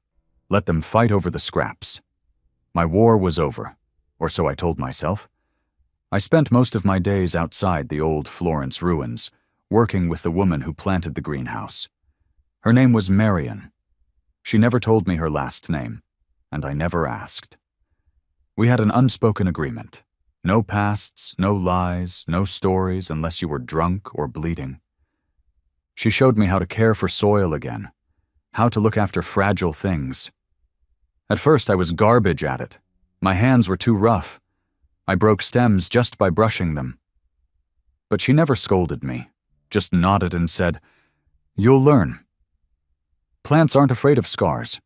Speaker 1: let them fight over the scraps. My war was over, or so I told myself. I spent most of my days outside the old Florence ruins, working with the woman who planted the greenhouse. Her name was Marion. She never told me her last name, and I never asked. We had an unspoken agreement. No pasts, no lies, no stories unless you were drunk or bleeding. She showed me how to care for soil again, how to look after fragile things. At first I was garbage at it. My hands were too rough. I broke stems just by brushing them. But she never scolded me, just nodded and said, "You'll learn." Plants aren't afraid of scars.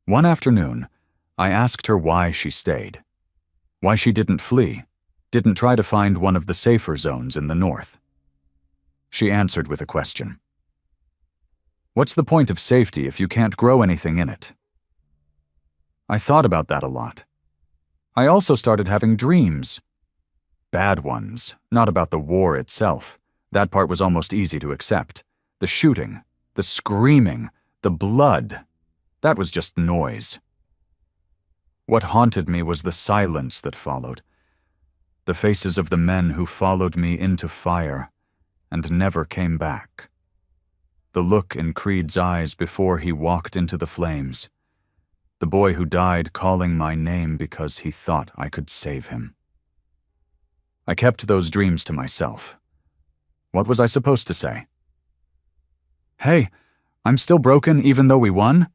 Speaker 1: One afternoon, I asked her why she stayed, why she didn't flee, didn't try to find one of the safer zones in the north. She answered with a question. "What's the point of safety if you can't grow anything in it?" I thought about that a lot. I also started having dreams. Bad ones, not about the war itself. That part was almost easy to accept. The shooting, the screaming, the blood, that was just noise. What haunted me was the silence that followed. The faces of the men who followed me into fire and never came back. The look in Creed's eyes before he walked into the flames. The boy who died calling my name because he thought I could save him. I kept those dreams to myself. What was I supposed to say? Hey, I'm still broken even though we won?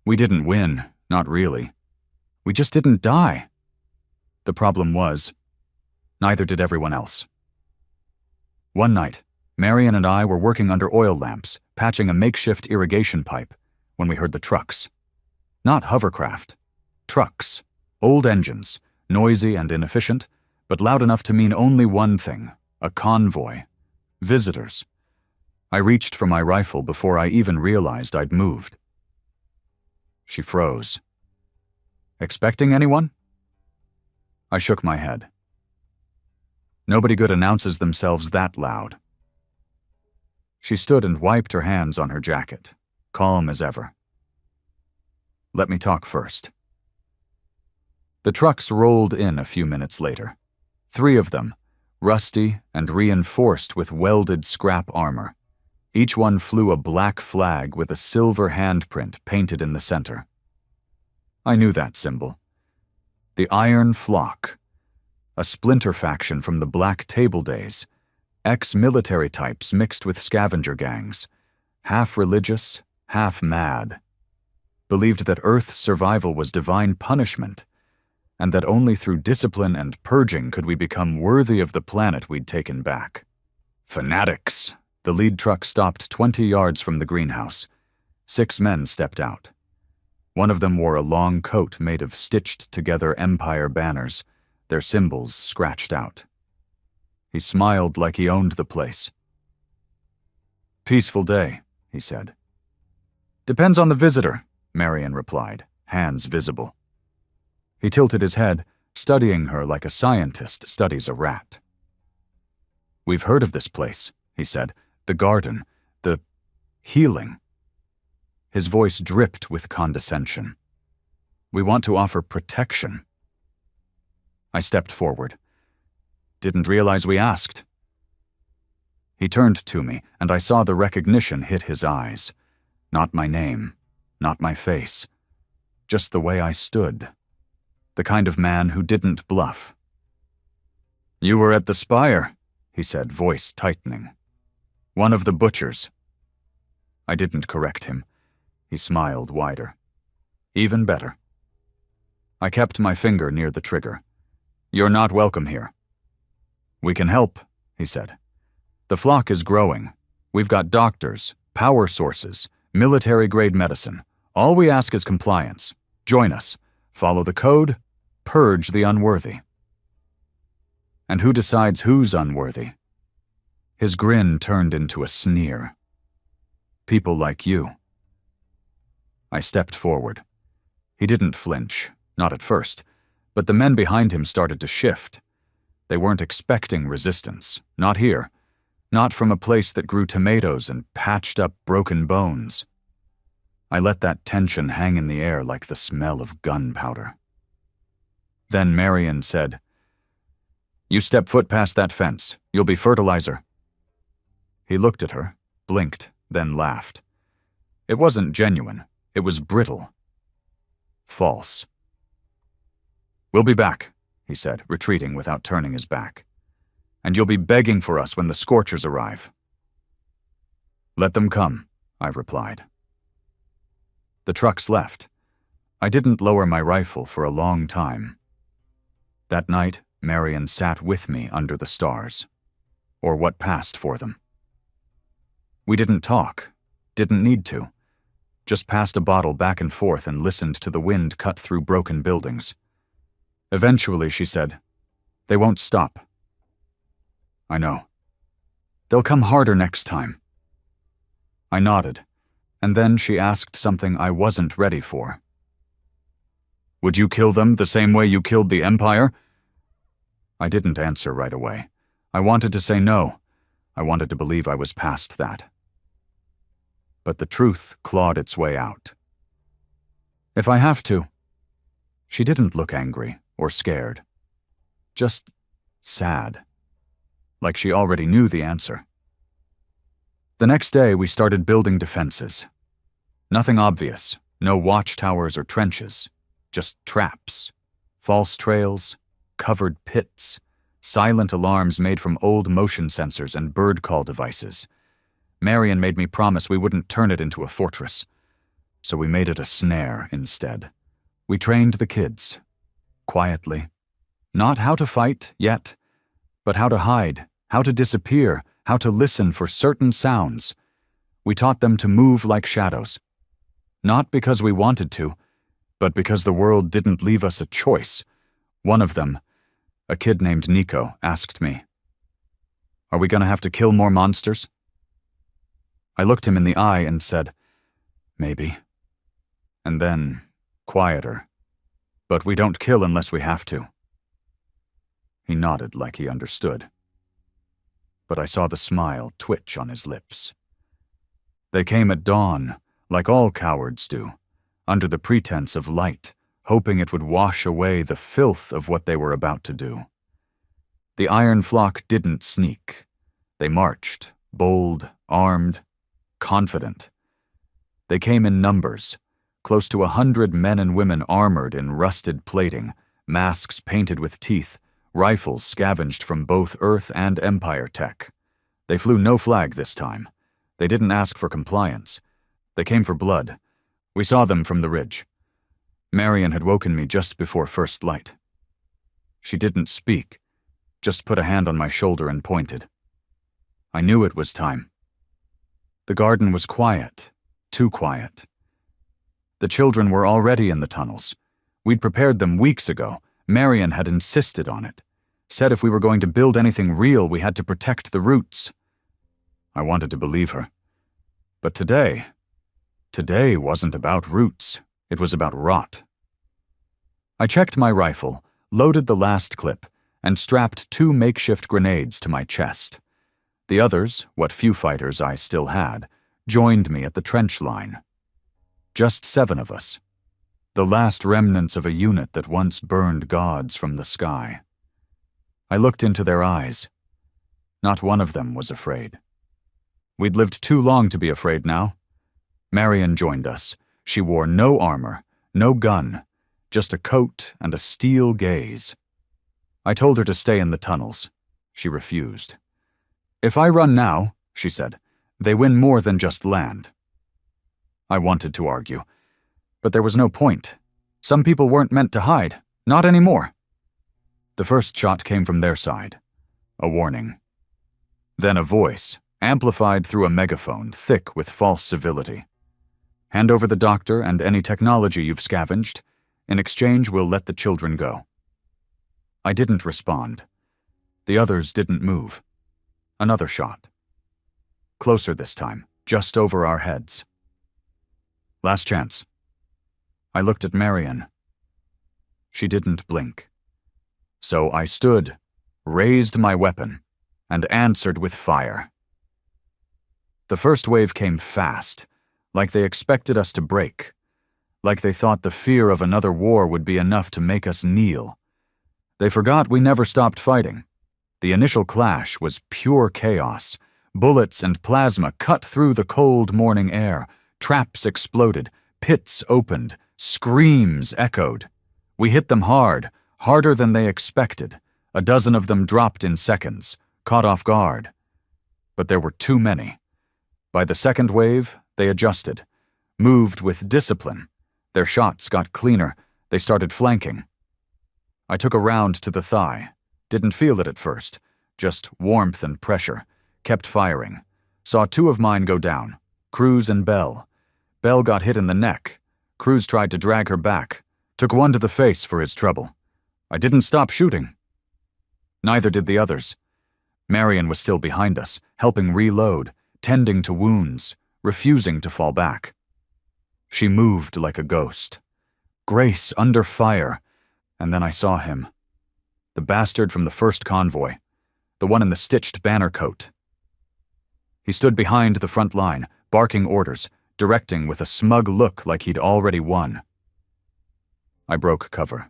Speaker 1: We didn't win, not really. We just didn't die. The problem was, neither did everyone else. One night, Marion and I were working under oil lamps, patching a makeshift irrigation pipe, when we heard the trucks. Not hovercraft. Trucks. Old engines, noisy and inefficient, but loud enough to mean only one thing: a convoy. Visitors. I reached for my rifle before I even realized I'd moved. She froze. Expecting anyone? I shook my head. Nobody good announces themselves that loud. She stood and wiped her hands on her jacket, calm as ever. Let me talk first. The trucks rolled in a few minutes later. 3 of them, rusty and reinforced with welded scrap armor. Each one flew a black flag with a silver handprint painted in the center. I knew that symbol. The Iron Flock, a splinter faction from the Black Table days, ex-military types mixed with scavenger gangs, half religious, half mad, believed that Earth's survival was divine punishment, and that only through discipline and purging could we become worthy of the planet we'd taken back. Fanatics! The lead truck stopped 20 yards from the greenhouse. 6 men stepped out. One of them wore a long coat made of stitched-together Empire banners, their symbols scratched out. He smiled like he owned the place. "Peaceful day," he said. "Depends on the visitor," Marion replied, hands visible. He tilted his head, studying her like a scientist studies a rat. "We've heard of this place," he said. "The garden, the healing." His voice dripped with condescension. "We want to offer protection." I stepped forward. "Didn't realize we asked." He turned to me, and I saw the recognition hit his eyes. Not my name, not my face, just the way I stood. The kind of man who didn't bluff. "You were at the spire," he said, voice tightening. "One of the butchers." I didn't correct him. He smiled wider. "Even better." I kept my finger near the trigger. "You're not welcome here." "We can help," he said. "The flock is growing. We've got doctors, power sources, military-grade medicine. All we ask is compliance. Join us. Follow the code. Purge the unworthy." "And who decides who's unworthy?" His grin turned into a sneer. "People like you." I stepped forward. He didn't flinch, not at first, but the men behind him started to shift. They weren't expecting resistance, not here, not from a place that grew tomatoes and patched up broken bones. I let that tension hang in the air like the smell of gunpowder. Then Marion said, "You step foot past that fence, you'll be fertilizer." He looked at her, blinked, then laughed. It wasn't genuine, it was brittle. False. "We'll be back," he said, retreating without turning his back. "And you'll be begging for us when the scorchers arrive." "Let them come," I replied. The trucks left. I didn't lower my rifle for a long time. That night, Marion sat with me under the stars, or what passed for them. We didn't talk, didn't need to, just passed a bottle back and forth and listened to the wind cut through broken buildings. Eventually, she said, "They won't stop." "I know. They'll come harder next time." I nodded, and then she asked something I wasn't ready for. Would you kill them the same way you killed the Empire? I didn't answer right away. I wanted to say no. I wanted to believe I was past that. But the truth clawed its way out. If I have to. She didn't look angry or scared. Just sad. Like she already knew the answer. The next day, we started building defenses. Nothing obvious, no watchtowers or trenches, just traps, false trails, covered pits, silent alarms made from old motion sensors and bird call devices. Marion made me promise we wouldn't turn it into a fortress, so we made it a snare instead. We trained the kids, quietly. Not how to fight, yet, but how to hide, how to disappear, how to listen for certain sounds. We taught them to move like shadows. Not because we wanted to, but because the world didn't leave us a choice. One of them, a kid named Nico, asked me, "Are we going to have to kill more monsters?" I looked him in the eye and said, "Maybe." And then, quieter, "But we don't kill unless we have to." He nodded like he understood. But I saw the smile twitch on his lips. They came at dawn, like all cowards do, under the pretense of light, hoping it would wash away the filth of what they were about to do. The iron flock didn't sneak. They marched, bold, armed, confident. They came in numbers, close to 100 men and women armored in rusted plating, masks painted with teeth, rifles scavenged from both Earth and Empire tech. They flew no flag this time. They didn't ask for compliance. They came for blood. We saw them from the ridge. Marion had woken me just before first light. She didn't speak, just put a hand on my shoulder and pointed. I knew it was time. The garden was quiet, too quiet. The children were already in the tunnels. We'd prepared them weeks ago. Marion had insisted on it, said if we were going to build anything real, we had to protect the roots. I wanted to believe her. But today wasn't about roots. It was about rot. I checked my rifle, loaded the last clip, and strapped 2 makeshift grenades to my chest. The others, what few fighters I still had, joined me at the trench line. Just 7 of us. The last remnants of a unit that once burned gods from the sky. I looked into their eyes. Not one of them was afraid. We'd lived too long to be afraid now. Marion joined us. She wore no armor, no gun, just a coat and a steel gaze. I told her to stay in the tunnels. She refused. "If I run now," she said, "they win more than just land." I wanted to argue, but there was no point. Some people weren't meant to hide, not anymore. The first shot came from their side, a warning. Then a voice, amplified through a megaphone, thick with false civility. "Hand over the doctor and any technology you've scavenged. In exchange, we'll let the children go." I didn't respond. The others didn't move. Another shot. Closer this time, just over our heads. "Last chance." I looked at Marion. She didn't blink. So I stood, raised my weapon, and answered with fire. The first wave came fast, like they expected us to break, like they thought the fear of another war would be enough to make us kneel. They forgot we never stopped fighting. The initial clash was pure chaos. Bullets and plasma cut through the cold morning air. Traps exploded. Pits opened. Screams echoed. We hit them hard, harder than they expected. A dozen of them dropped in seconds, caught off guard. But there were too many. By the second wave, they adjusted, moved with discipline. Their shots got cleaner. They started flanking. I took a round to the thigh. Didn't feel it at first, just warmth and pressure. Kept firing. Saw 2 of mine go down, Cruz and Bell. Bell got hit in the neck. Cruz tried to drag her back. Took one to the face for his trouble. I didn't stop shooting. Neither did the others. Marion was still behind us, helping reload, tending to wounds, refusing to fall back. She moved like a ghost. Grace under fire. And then I saw him. The bastard from the first convoy. The one in the stitched banner coat. He stood behind the front line, barking orders, directing with a smug look like he'd already won. I broke cover.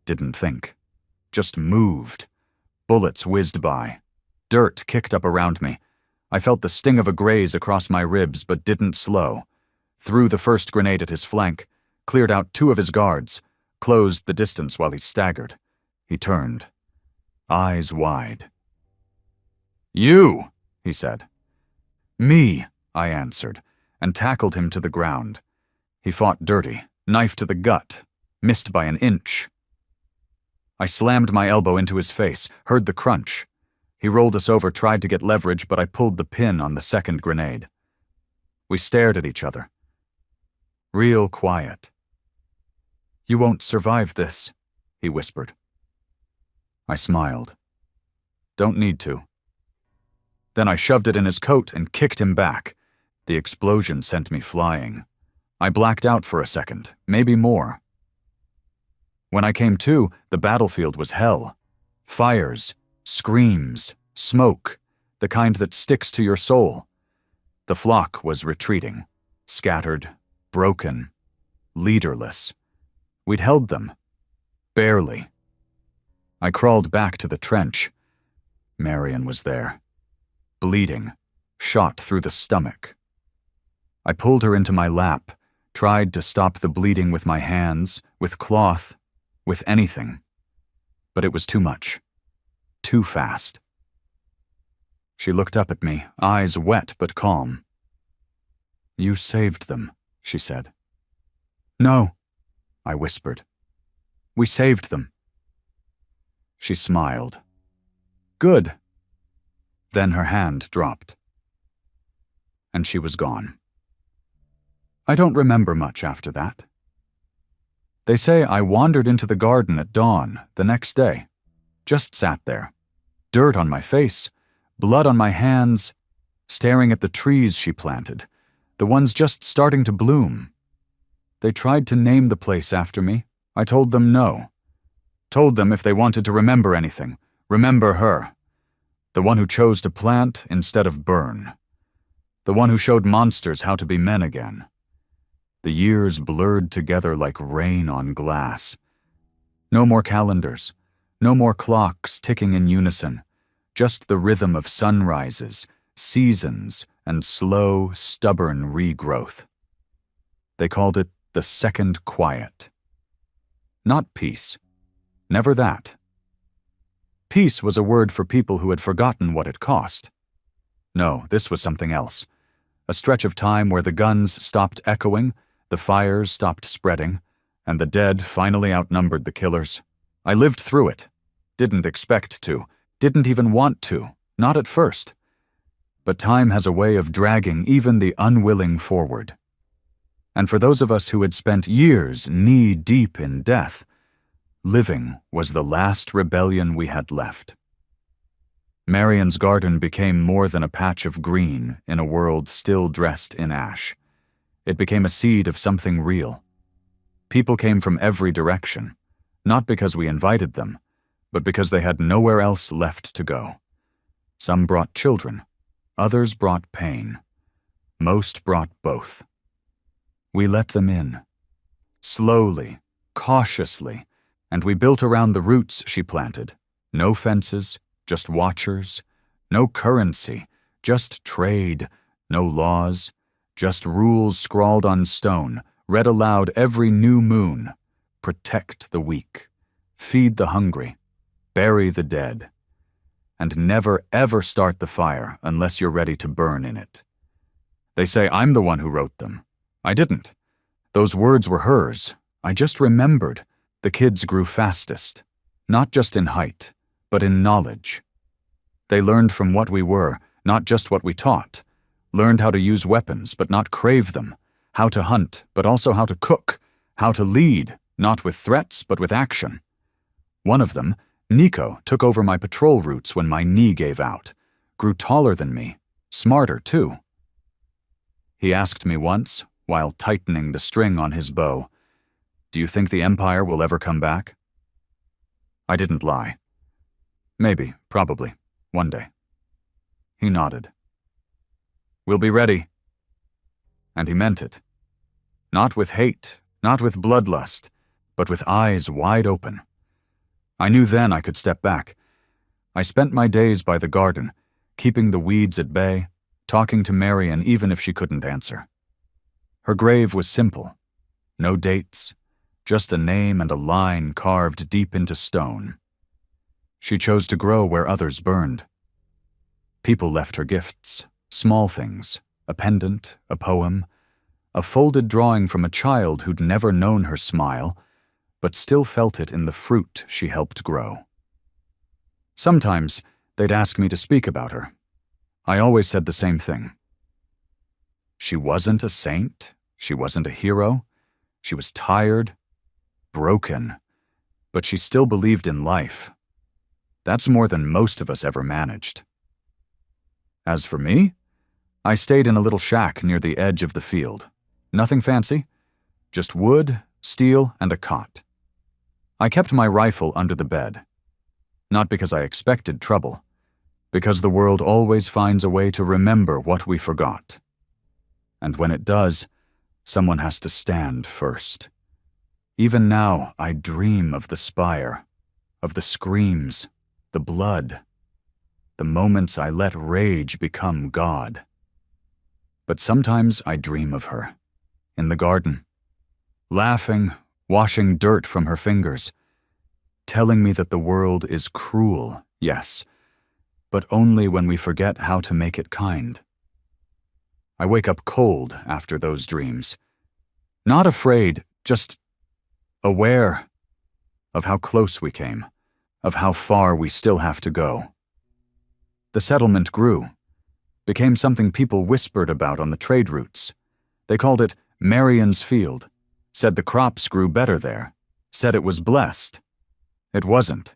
Speaker 1: Didn't think. Just moved. Bullets whizzed by. Dirt kicked up around me. I felt the sting of a graze across my ribs, but didn't slow. Threw the first grenade at his flank, cleared out 2 of his guards, closed the distance while he staggered. He turned. Eyes wide. "You," he said. "Me," I answered, and tackled him to the ground. He fought dirty, knife to the gut, missed by an inch. I slammed my elbow into his face, heard the crunch. He rolled us over, tried to get leverage, but I pulled the pin on the second grenade. We stared at each other. Real quiet. "You won't survive this," he whispered. I smiled. "Don't need to." Then I shoved it in his coat and kicked him back. The explosion sent me flying. I blacked out for a second, maybe more. When I came to, the battlefield was hell. Fires, screams, smoke, the kind that sticks to your soul. The flock was retreating, scattered, broken, leaderless. We'd held them. Barely. I crawled back to the trench. Marion was there. Bleeding, shot through the stomach. I pulled her into my lap, tried to stop the bleeding with my hands, with cloth, with anything. But it was too much. Too fast. She looked up at me, eyes wet but calm. "You saved them," she said. "No," I whispered. "We saved them." She smiled. "Good." Then her hand dropped. And she was gone. I don't remember much after that. They say I wandered into the garden at dawn the next day. Just sat there. Dirt on my face, blood on my hands, staring at the trees she planted, the ones just starting to bloom. They tried to name the place after me. I told them no. Told them if they wanted to remember anything, remember her. The one who chose to plant instead of burn. The one who showed monsters how to be men again. The years blurred together like rain on glass. No more calendars, no more clocks ticking in unison, just the rhythm of sunrises, seasons, and slow, stubborn regrowth. They called it the second quiet. Not peace. Never that. Peace was a word for people who had forgotten what it cost. No, this was something else. A stretch of time where the guns stopped echoing, the fires stopped spreading, and the dead finally outnumbered the killers. I lived through it. Didn't expect to. Didn't even want to. Not at first. But time has a way of dragging even the unwilling forward. And for those of us who had spent years knee-deep in death, living was the last rebellion we had left. Marion's garden became more than a patch of green in a world still dressed in ash. It became a seed of something real. People came from every direction, not because we invited them, but because they had nowhere else left to go. Some brought children, others brought pain. Most brought both. We let them in. Slowly, cautiously, and we built around the roots she planted. No fences, just watchers. No currency, just trade. No laws, just rules scrawled on stone, read aloud every new moon. Protect the weak. Feed the hungry. Bury the dead. And never ever start the fire unless you're ready to burn in it. They say I'm the one who wrote them. I didn't. Those words were hers. I just remembered. The kids grew fastest, not just in height, but in knowledge. They learned from what we were, not just what we taught. Learned how to use weapons, but not crave them. How to hunt, but also how to cook. How to lead, not with threats, but with action. One of them, Nico, took over my patrol routes when my knee gave out. Grew taller than me, smarter too. He asked me once, while tightening the string on his bow, Do you think the Empire will ever come back? I didn't lie. Maybe, probably, one day. He nodded. We'll be ready. And he meant it. Not with hate, not with bloodlust, but with eyes wide open. I knew then I could step back. I spent my days by the garden, keeping the weeds at bay, talking to Marion even if she couldn't answer. Her grave was simple. No dates, just a name and a line carved deep into stone. She chose to grow where others burned. People left her gifts, small things, a pendant, a poem, a folded drawing from a child who'd never known her smile, but still felt it in the fruit she helped grow. Sometimes they'd ask me to speak about her. I always said the same thing. She wasn't a saint, she wasn't a hero, she was tired, broken, but she still believed in life. That's more than most of us ever managed. As for me, I stayed in a little shack near the edge of the field. Nothing fancy, just wood, steel, and a cot. I kept my rifle under the bed. Not because I expected trouble, because the world always finds a way to remember what we forgot. And when it does, someone has to stand first. Even now, I dream of the spire, of the screams, the blood, the moments I let rage become God. But sometimes I dream of her, in the garden, laughing, washing dirt from her fingers, telling me that the world is cruel, yes, but only when we forget how to make it kind. I wake up cold after those dreams. Not afraid, just aware of how close we came, of how far we still have to go. The settlement grew, became something people whispered about on the trade routes. They called it Marion's Field, said the crops grew better there, said it was blessed. It wasn't.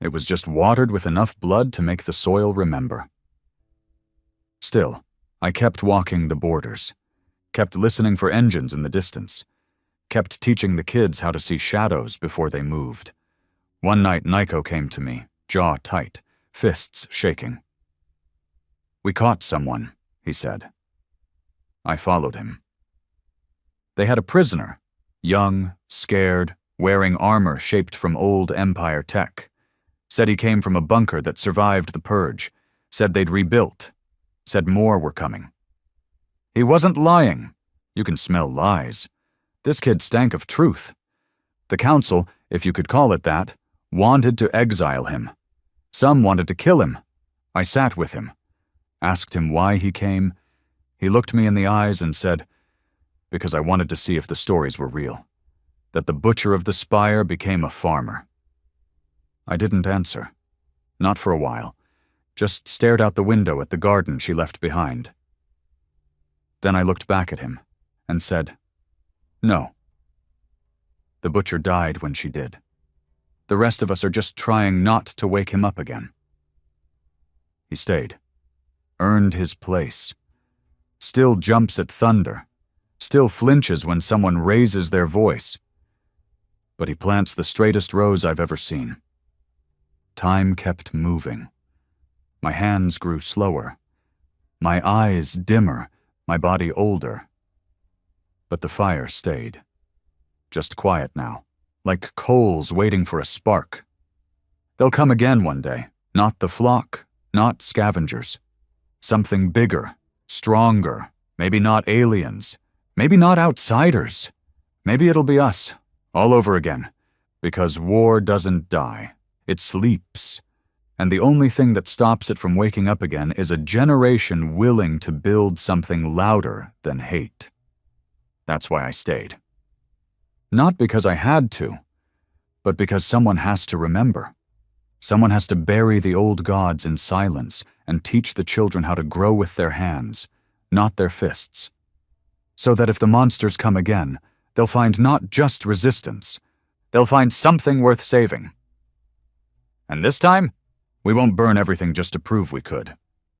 Speaker 1: It was just watered with enough blood to make the soil remember. Still, I kept walking the borders, kept listening for engines in the distance, kept teaching the kids how to see shadows before they moved. One night Nico came to me, jaw tight, fists shaking. "We caught someone," he said. I followed him. They had a prisoner, young, scared, wearing armor shaped from old Empire tech. Said he came from a bunker that survived the purge, said they'd rebuilt, said more were coming. He wasn't lying. You can smell lies. This kid stank of truth. The council, if you could call it that, wanted to exile him. Some wanted to kill him. I sat with him, asked him why he came. He looked me in the eyes and said, because I wanted to see if the stories were real, that the butcher of the spire became a farmer. I didn't answer. Not for a while. Just stared out the window at the garden she left behind. Then I looked back at him and said, "No." The butcher died when she did. The rest of us are just trying not to wake him up again. He stayed. Earned his place. Still jumps at thunder. Still flinches when someone raises their voice. But he plants the straightest rose I've ever seen. Time kept moving. My hands grew slower. My eyes dimmer, my body older. But the fire stayed. Just quiet now, like coals waiting for a spark. They'll come again one day, not the flock, not scavengers. Something bigger, stronger, maybe not aliens, maybe not outsiders. Maybe it'll be us, all over again, because war doesn't die. It sleeps, and the only thing that stops it from waking up again is a generation willing to build something louder than hate. That's why I stayed. Not because I had to, but because someone has to remember. Someone has to bury the old gods in silence and teach the children how to grow with their hands, not their fists. So that if the monsters come again, they'll find not just resistance, they'll find something worth saving. And this time, we won't burn everything just to prove we could.